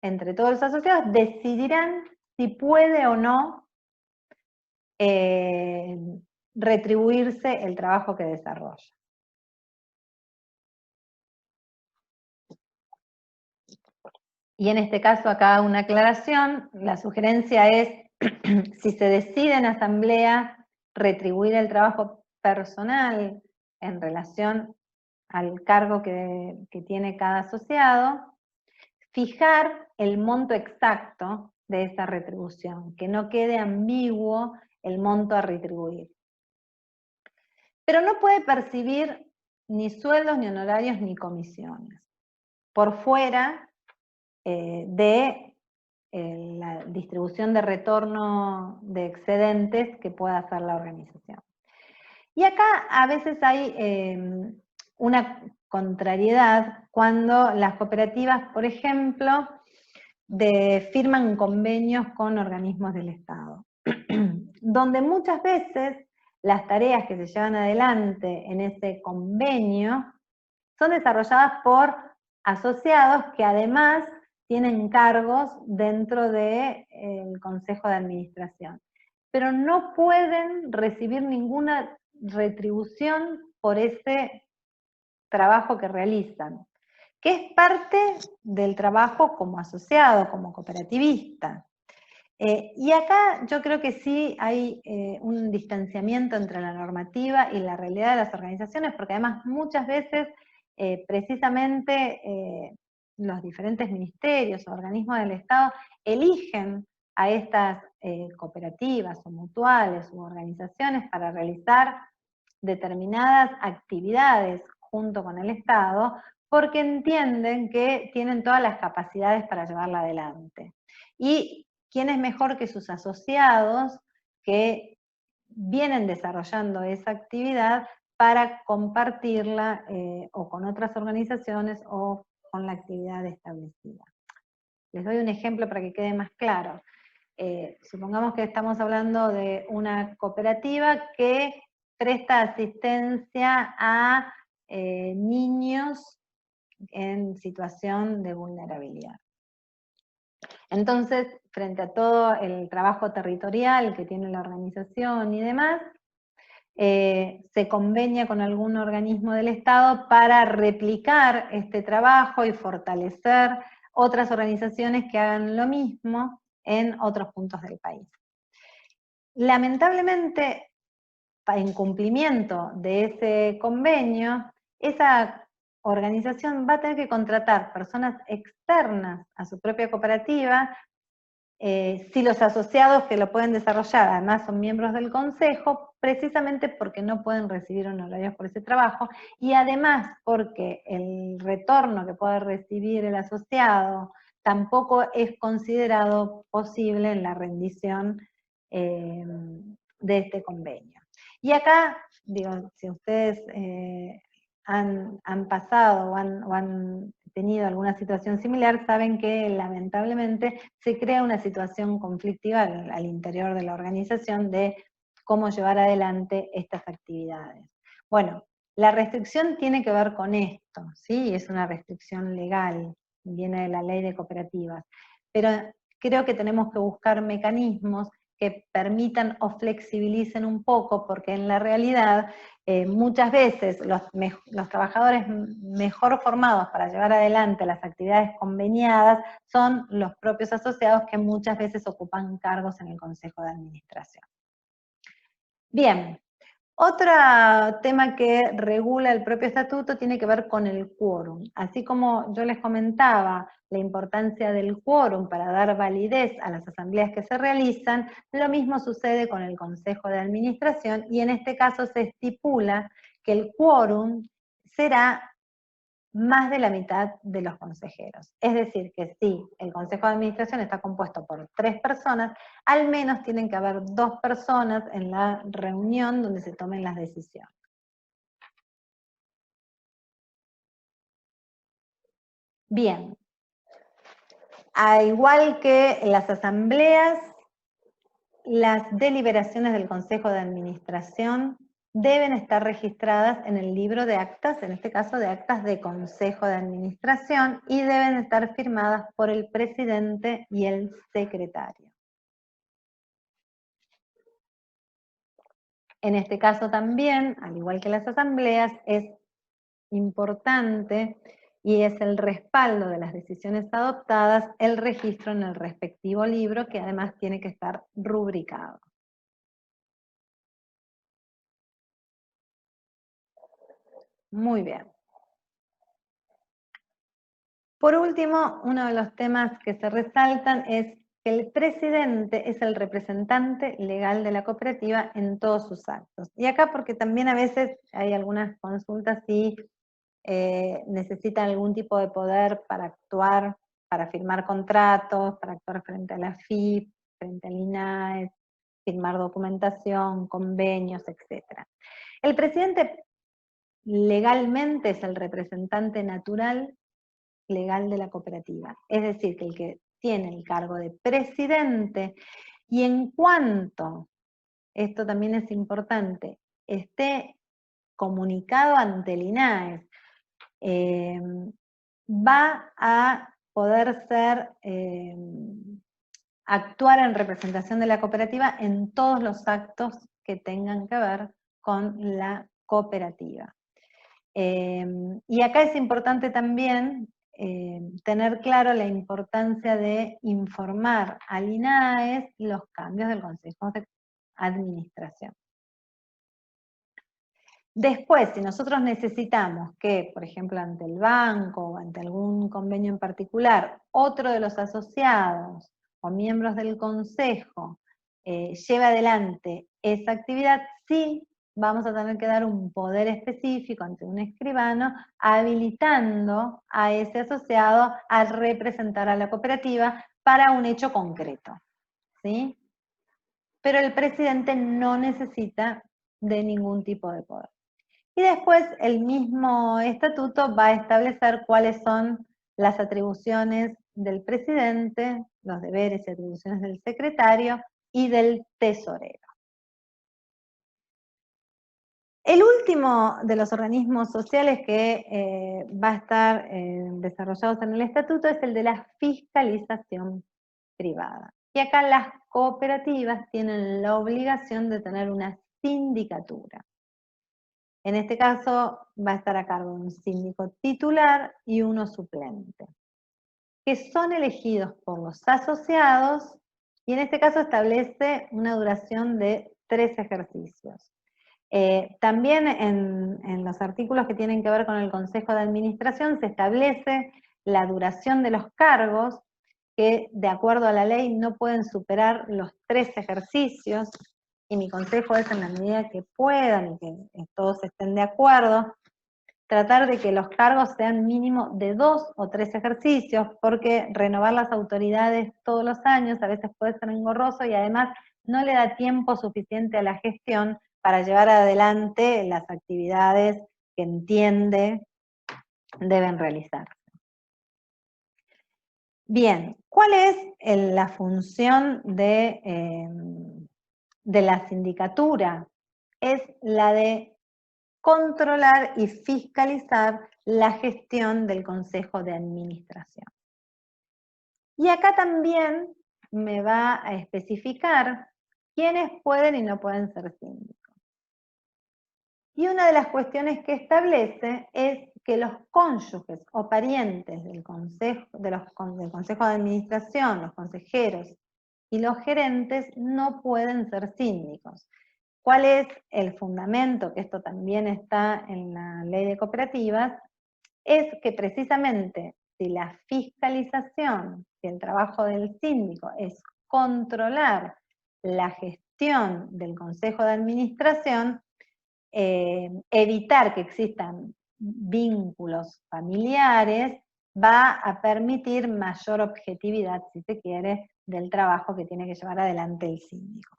entre todos los asociados, decidirán si puede o no retribuirse el trabajo que desarrolla. Y en este caso acá una aclaración, la sugerencia es, si se decide en asamblea retribuir el trabajo personal en relación al cargo que tiene cada asociado, fijar el monto exacto de esa retribución, que no quede ambiguo el monto a retribuir. Pero no puede percibir ni sueldos, ni honorarios, ni comisiones, por fuera de la distribución de retorno de excedentes que pueda hacer la organización. Y acá a veces hay una contrariedad cuando las cooperativas, por ejemplo, firman convenios con organismos del Estado, donde muchas veces las tareas que se llevan adelante en ese convenio son desarrolladas por asociados que además tienen cargos dentro del Consejo de Administración, pero no pueden recibir ninguna retribución por ese trabajo que realizan, que es parte del trabajo como asociado, como cooperativista. Y acá yo creo que sí hay un distanciamiento entre la normativa y la realidad de las organizaciones, porque además muchas veces precisamente los diferentes ministerios o organismos del Estado eligen a estas cooperativas o mutuales u organizaciones para realizar determinadas actividades junto con el Estado, porque entienden que tienen todas las capacidades para llevarla adelante. Y quién es mejor que sus asociados que vienen desarrollando esa actividad para compartirla o con otras organizaciones o con la actividad establecida. Les doy un ejemplo para que quede más claro. Supongamos que estamos hablando de una cooperativa que presta asistencia a niños en situación de vulnerabilidad. Entonces, frente a todo el trabajo territorial que tiene la organización y demás, se convenia con algún organismo del Estado para replicar este trabajo y fortalecer otras organizaciones que hagan lo mismo en otros puntos del país. Lamentablemente, en cumplimiento de ese convenio, esa organización va a tener que contratar personas externas a su propia cooperativa, si los asociados que lo pueden desarrollar además son miembros del consejo, precisamente porque no pueden recibir honorarios por ese trabajo, y además porque el retorno que puede recibir el asociado tampoco es considerado posible en la rendición de este convenio. Y acá, digo, si ustedes han pasado o han tenido alguna situación similar, saben que lamentablemente se crea una situación conflictiva al interior de la organización de cómo llevar adelante estas actividades. Bueno, la restricción tiene que ver con esto, ¿sí? Es una restricción legal, viene de la ley de cooperativas, pero creo que tenemos que buscar mecanismos que permitan o flexibilicen un poco, porque en la realidad muchas veces los trabajadores mejor formados para llevar adelante las actividades conveniadas son los propios asociados que muchas veces ocupan cargos en el Consejo de Administración. Bien, otro tema que regula el propio estatuto tiene que ver con el quórum. Así como yo les comentaba la importancia del quórum para dar validez a las asambleas que se realizan, lo mismo sucede con el Consejo de Administración, y en este caso se estipula que el quórum será más de la mitad de los consejeros. Es decir, que si el Consejo de Administración está compuesto por 3 personas, al menos tienen que haber 2 personas en la reunión donde se tomen las decisiones. Bien. Al igual que las asambleas, las deliberaciones del Consejo de Administración deben estar registradas en el libro de actas, en este caso de actas de Consejo de Administración, y deben estar firmadas por el presidente y el secretario. En este caso también, al igual que las asambleas, es importante y es el respaldo de las decisiones adoptadas el registro en el respectivo libro, que además tiene que estar rubricado. Muy bien. Por último, uno de los temas que se resaltan es que el presidente es el representante legal de la cooperativa en todos sus actos. Y acá porque también a veces hay algunas consultas si necesitan algún tipo de poder para actuar, para firmar contratos, para actuar frente a la FIP, frente al INAES, firmar documentación, convenios, etc. El presidente legalmente es el representante natural legal de la cooperativa, es decir, que el que tiene el cargo de presidente, y en cuanto, esto también es importante, esté comunicado ante el INAES, va a poder actuar en representación de la cooperativa en todos los actos que tengan que ver con la cooperativa. Y acá es importante también tener claro la importancia de informar al INAES los cambios del Consejo de Administración. Después, si nosotros necesitamos que, por ejemplo, ante el banco o ante algún convenio en particular, otro de los asociados o miembros del consejo lleve adelante esa actividad, sí vamos a tener que dar un poder específico ante un escribano, habilitando a ese asociado a representar a la cooperativa para un hecho concreto, ¿sí? Pero el presidente no necesita de ningún tipo de poder. Y después el mismo estatuto va a establecer cuáles son las atribuciones del presidente, los deberes y atribuciones del secretario y del tesorero. El último de los organismos sociales que va a estar desarrollados en el estatuto es el de la fiscalización privada. Y acá las cooperativas tienen la obligación de tener una sindicatura. En este caso va a estar a cargo un síndico titular y uno suplente, que son elegidos por los asociados, y en este caso establece una duración de 3 ejercicios. También en los artículos que tienen que ver con el Consejo de Administración se establece la duración de los cargos, que de acuerdo a la ley no pueden superar los 3 ejercicios, y mi consejo es, en la medida que puedan y que todos estén de acuerdo, tratar de que los cargos sean mínimo de 2 o 3 ejercicios, porque renovar las autoridades todos los años a veces puede ser engorroso y además no le da tiempo suficiente a la gestión para llevar adelante las actividades que entiende deben realizarse. Bien, ¿cuál es la función de la sindicatura? Es la de controlar y fiscalizar la gestión del Consejo de Administración. Y acá también me va a especificar quiénes pueden y no pueden ser síndicos. Y una de las cuestiones que establece es que los cónyuges o parientes del Consejo de Administración, los consejeros y los gerentes no pueden ser síndicos. ¿Cuál es el fundamento? Que esto también está en la ley de cooperativas, es que precisamente si la fiscalización, si el trabajo del síndico es controlar la gestión del Consejo de Administración, evitar que existan vínculos familiares, va a permitir mayor objetividad, si se quiere, del trabajo que tiene que llevar adelante el síndico.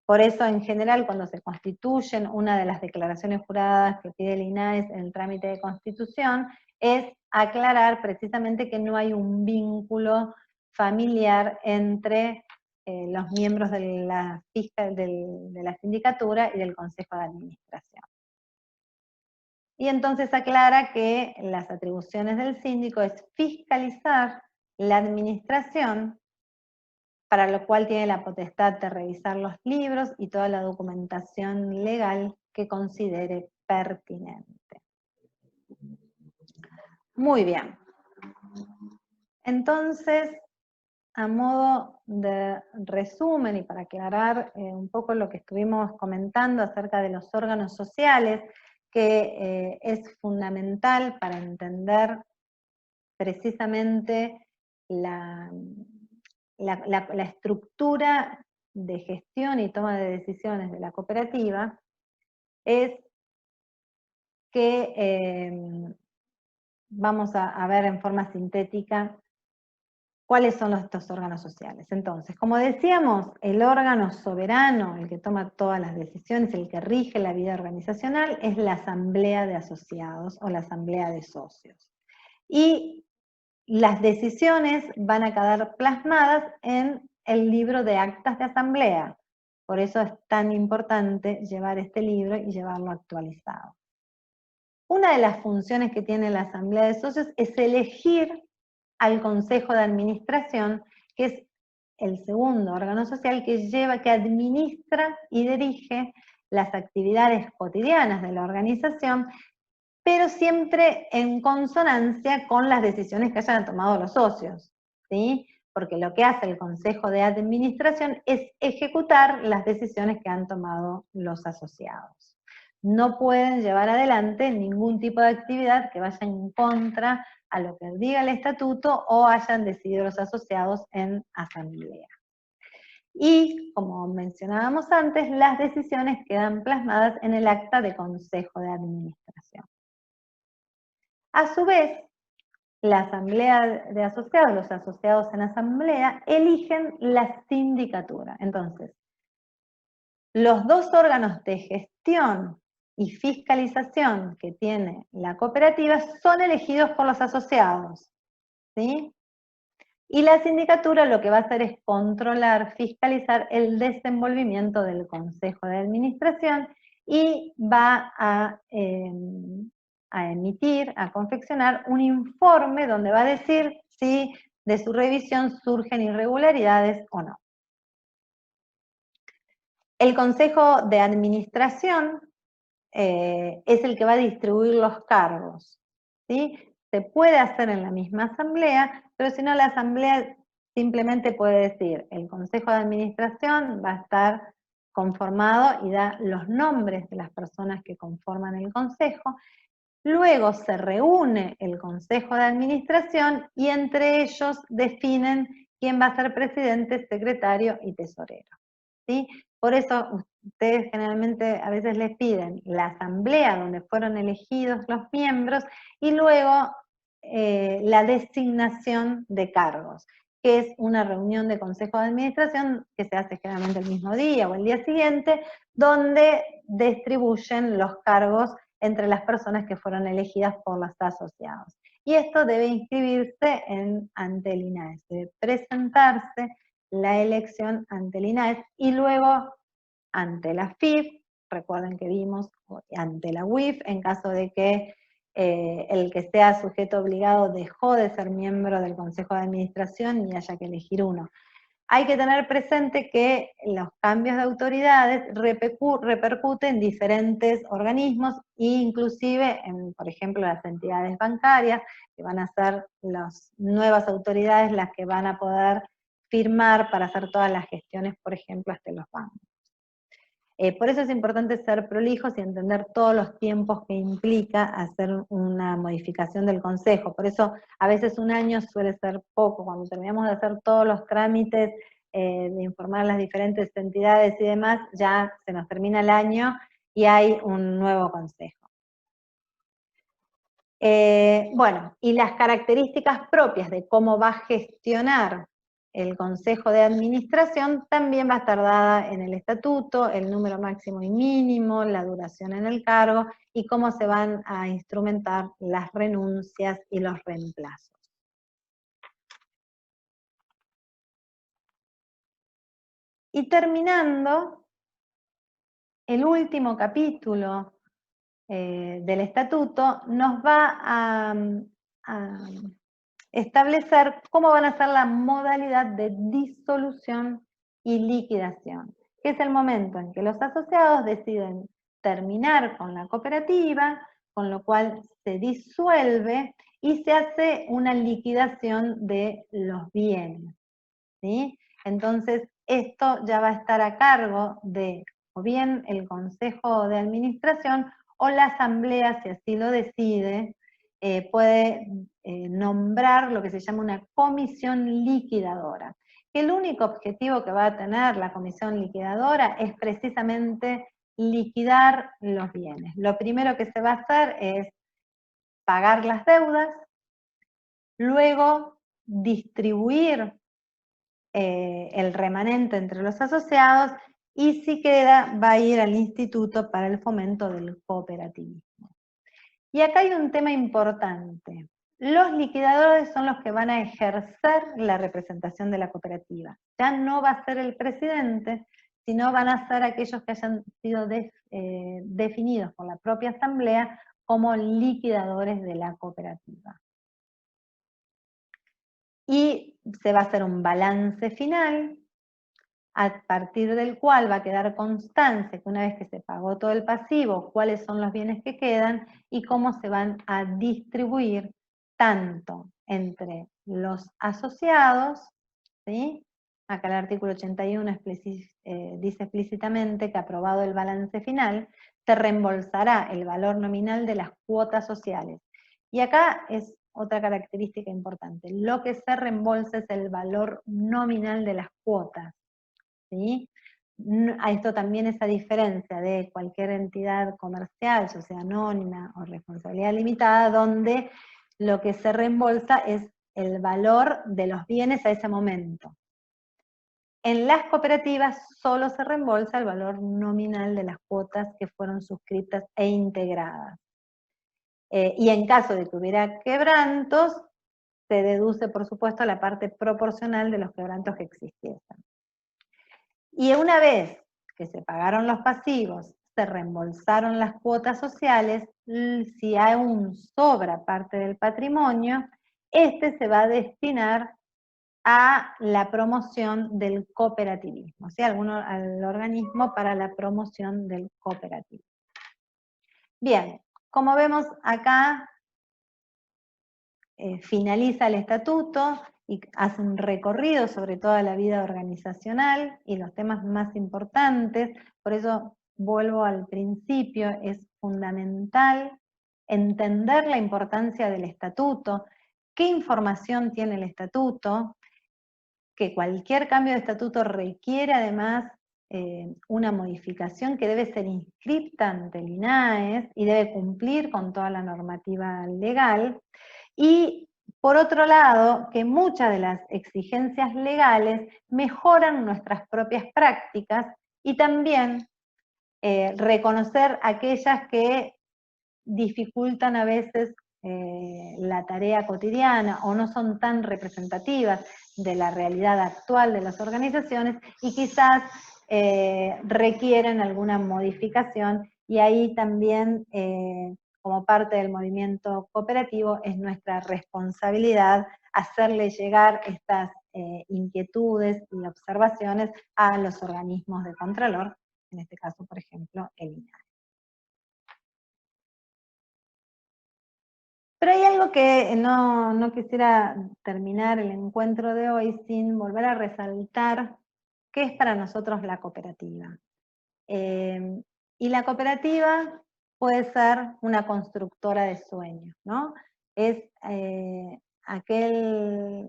Por eso, en general, cuando se constituyen, una de las declaraciones juradas que pide el INAES en el trámite de constitución es aclarar precisamente que no hay un vínculo familiar entre los miembros de la sindicatura y del Consejo de Administración. Y entonces aclara que las atribuciones del síndico es fiscalizar la administración, para lo cual tiene la potestad de revisar los libros y toda la documentación legal que considere pertinente. Muy bien. Entonces, a modo de resumen y para aclarar un poco lo que estuvimos comentando acerca de los órganos sociales, que es fundamental para entender precisamente la estructura de gestión y toma de decisiones de la cooperativa, es que vamos a ver en forma sintética cuáles son estos órganos sociales. Entonces, como decíamos, el órgano soberano, el que toma todas las decisiones, el que rige la vida organizacional, es la asamblea de asociados o la asamblea de socios. Y las decisiones van a quedar plasmadas en el libro de actas de asamblea. Por eso es tan importante llevar este libro y llevarlo actualizado. Una de las funciones que tiene la asamblea de socios es elegir al Consejo de Administración, que es el segundo órgano social que administra y dirige las actividades cotidianas de la organización, pero siempre en consonancia con las decisiones que hayan tomado los socios, ¿sí? Porque lo que hace el Consejo de Administración es ejecutar las decisiones que han tomado los asociados. No pueden llevar adelante ningún tipo de actividad que vaya en contra a lo que diga el estatuto o hayan decidido los asociados en asamblea. Y, como mencionábamos antes, las decisiones quedan plasmadas en el acta de Consejo de Administración. A su vez, la asamblea de asociados, los asociados en asamblea, eligen la sindicatura. Entonces, los dos órganos de gestión y fiscalización que tiene la cooperativa son elegidos por los asociados, ¿sí? Y la sindicatura lo que va a hacer es controlar, fiscalizar el desenvolvimiento del Consejo de Administración y va a emitir, a confeccionar un informe donde va a decir si de su revisión surgen irregularidades o no. El Consejo de Administración es el que va a distribuir los cargos, ¿sí? se puede hacer en la misma asamblea, pero si no la asamblea simplemente puede decir, el consejo de administración va a estar conformado y da los nombres de las personas que conforman el consejo. Luego se reúne el consejo de administración y entre ellos definen quién va a ser presidente, secretario y tesorero, ¿sí? Por eso ustedes generalmente a veces les piden la asamblea donde fueron elegidos los miembros y luego la designación de cargos, que es una reunión de consejo de administración que se hace generalmente el mismo día o el día siguiente, donde distribuyen los cargos entre las personas que fueron elegidas por los asociados. Y esto debe inscribirse ante el INAES, debe presentarse la elección ante el INAES y luego ante la FIF, recuerden que vimos ante la UIF, en caso de que el que sea sujeto obligado dejó de ser miembro del Consejo de Administración y haya que elegir uno. Hay que tener presente que los cambios de autoridades repercuten en diferentes organismos e inclusive en, por ejemplo, las entidades bancarias, que van a ser las nuevas autoridades las que van a poder firmar para hacer todas las gestiones, por ejemplo, hasta los bancos. Por eso es importante ser prolijos y entender todos los tiempos que implica hacer una modificación del consejo. Por eso a veces un año suele ser poco. Cuando terminamos de hacer todos los trámites, de informar a las diferentes entidades y demás, ya se nos termina el año y hay un nuevo consejo. Bueno, y las características propias de cómo va a gestionar el Consejo de Administración también va a estar dada en el estatuto, el número máximo y mínimo, la duración en el cargo y cómo se van a instrumentar las renuncias y los reemplazos. Y terminando, el último capítulo del estatuto nos va a establecer cómo van a ser la modalidad de disolución y liquidación, que es el momento en que los asociados deciden terminar con la cooperativa, con lo cual se disuelve y se hace una liquidación de los bienes, ¿sí? Entonces, esto ya va a estar a cargo de o bien el Consejo de Administración o la Asamblea, si así lo decide, puede nombrar lo que se llama una comisión liquidadora. El único objetivo que va a tener la comisión liquidadora es precisamente liquidar los bienes. Lo primero que se va a hacer es pagar las deudas, luego distribuir el remanente entre los asociados y si queda va a ir al Instituto para el Fomento del Cooperativismo. Y acá hay un tema importante. Los liquidadores son los que van a ejercer la representación de la cooperativa. Ya no va a ser el presidente, sino van a ser aquellos que hayan sido definidos por la propia asamblea como liquidadores de la cooperativa. Y se va a hacer un balance final, a partir del cual va a quedar constancia que una vez que se pagó todo el pasivo, cuáles son los bienes que quedan y cómo se van a distribuir tanto entre los asociados, ¿sí? Acá el artículo 81 dice explícitamente que aprobado el balance final, se reembolsará el valor nominal de las cuotas sociales. Y acá es otra característica importante. Lo que se reembolsa es el valor nominal de las cuotas, ¿sí? A esto también esa diferencia de cualquier entidad comercial, ya sea anónima o responsabilidad limitada, donde lo que se reembolsa es el valor de los bienes a ese momento. En las cooperativas solo se reembolsa el valor nominal de las cuotas que fueron suscritas e integradas. Y en caso de que hubiera quebrantos, se deduce, por supuesto, la parte proporcional de los quebrantos que existiesen. Y una vez que se pagaron los pasivos, se reembolsaron las cuotas sociales, si aún sobra parte del patrimonio, este se va a destinar a la promoción del cooperativismo, ¿sí? Al organismo para la promoción del cooperativismo. Bien, como vemos acá, finaliza el estatuto y hace un recorrido sobre toda la vida organizacional y los temas más importantes. Por eso vuelvo al principio, es fundamental entender la importancia del estatuto, qué información tiene el estatuto, que cualquier cambio de estatuto requiere además una modificación que debe ser inscripta ante el INAES y debe cumplir con toda la normativa legal. Y por otro lado, que muchas de las exigencias legales mejoran nuestras propias prácticas y también reconocer aquellas que dificultan a veces la tarea cotidiana o no son tan representativas de la realidad actual de las organizaciones y quizás requieren alguna modificación, y ahí también como parte del movimiento cooperativo es nuestra responsabilidad hacerle llegar estas inquietudes y observaciones a los organismos de Contralor, en este caso, por ejemplo, el INAE. Pero hay algo que no quisiera terminar el encuentro de hoy sin volver a resaltar qué es para nosotros la cooperativa. Y la cooperativa puede ser una constructora de sueños, ¿no? Es aquel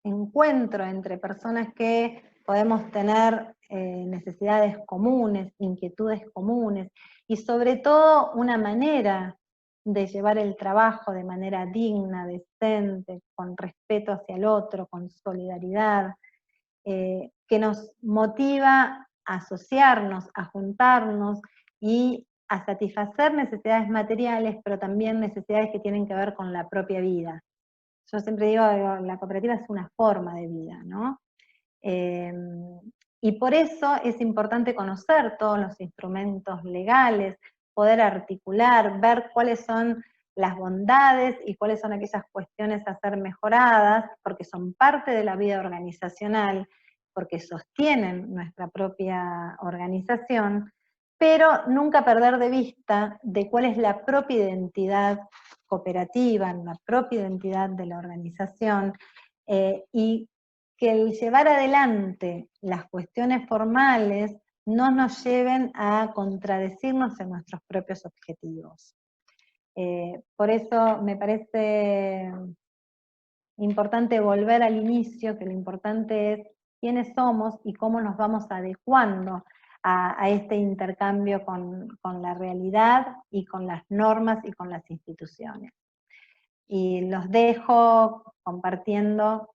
encuentro entre personas que podemos tener necesidades comunes, inquietudes comunes, y sobre todo una manera de llevar el trabajo de manera digna, decente, con respeto hacia el otro, con solidaridad, que nos motiva a asociarnos, a juntarnos y a satisfacer necesidades materiales, pero también necesidades que tienen que ver con la propia vida. Yo siempre digo, la cooperativa es una forma de vida, ¿no? Y por eso es importante conocer todos los instrumentos legales, poder articular, ver cuáles son las bondades y cuáles son aquellas cuestiones a ser mejoradas, porque son parte de la vida organizacional, porque sostienen nuestra propia organización, pero nunca perder de vista de cuál es la propia identidad cooperativa, la propia identidad de la organización, y que el llevar adelante las cuestiones formales no nos lleven a contradecirnos en nuestros propios objetivos. Por eso me parece importante volver al inicio, que lo importante es quiénes somos y cómo nos vamos adecuando a este intercambio con la realidad y con las normas y con las instituciones. Y los dejo compartiendo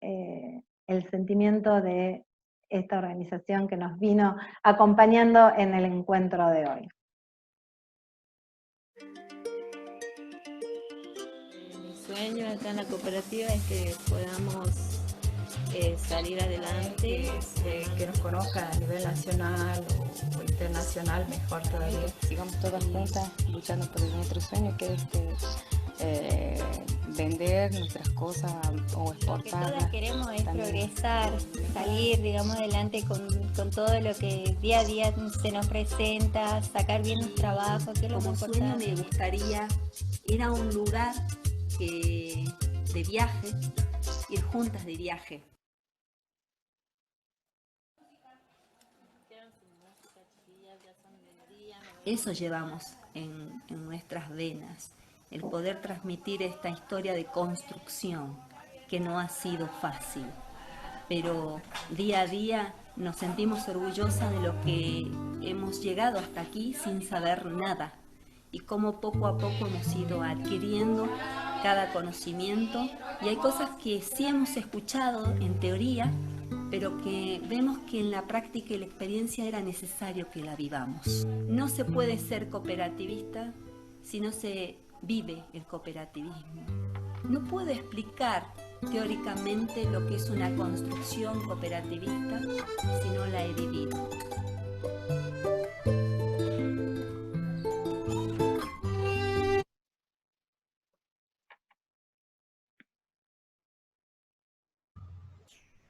el sentimiento de esta organización que nos vino acompañando en el encuentro de hoy. Mi sueño acá en la cooperativa es que podamos salir adelante, que nos conozcan a nivel nacional o internacional, mejor todavía. Sigamos todas juntas luchando por nuestro sueño, que es vender nuestras cosas o exportarlas. Lo que todas queremos es también progresar, salir, digamos, adelante con todo lo que día a día se nos presenta, sacar bien los trabajos, que es lo más importante. Como sueño me gustaría ir a un lugar de viaje, ir juntas de viaje. Eso llevamos en nuestras venas, el poder transmitir esta historia de construcción que no ha sido fácil, pero día a día nos sentimos orgullosas de lo que hemos llegado hasta aquí sin saber nada y cómo poco a poco hemos ido adquiriendo cada conocimiento, y hay cosas que sí hemos escuchado en teoría, pero que vemos que en la práctica y la experiencia era necesario que la vivamos. No se puede ser cooperativista si no se vive el cooperativismo. No puedo explicar teóricamente lo que es una construcción cooperativista si no la he vivido.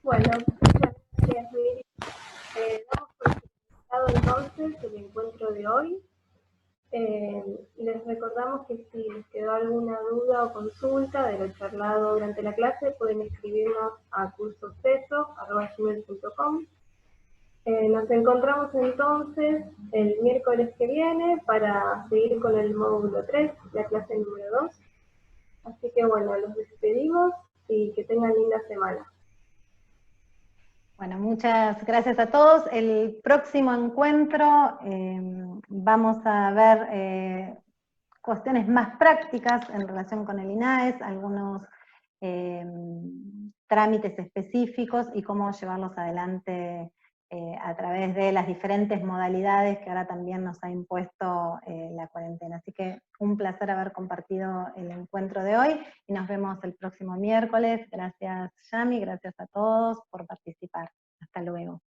Bueno, muchas gracias, Miri. Damos por finalizado entonces el encuentro de hoy. Les recordamos que si les quedó alguna duda o consulta de lo charlado durante la clase, pueden escribirnos a cursoceso@gmail.com. Nos encontramos entonces el miércoles que viene para seguir con el módulo 3, la clase número 2. Así que bueno, los despedimos y que tengan linda semana. Bueno, muchas gracias a todos. El próximo encuentro vamos a ver cuestiones más prácticas en relación con el INAES, algunos trámites específicos y cómo llevarlos adelante a través de las diferentes modalidades que ahora también nos ha impuesto la cuarentena. Así que un placer haber compartido el encuentro de hoy y nos vemos el próximo miércoles. Gracias, Yami, gracias a todos por participar. Hasta luego.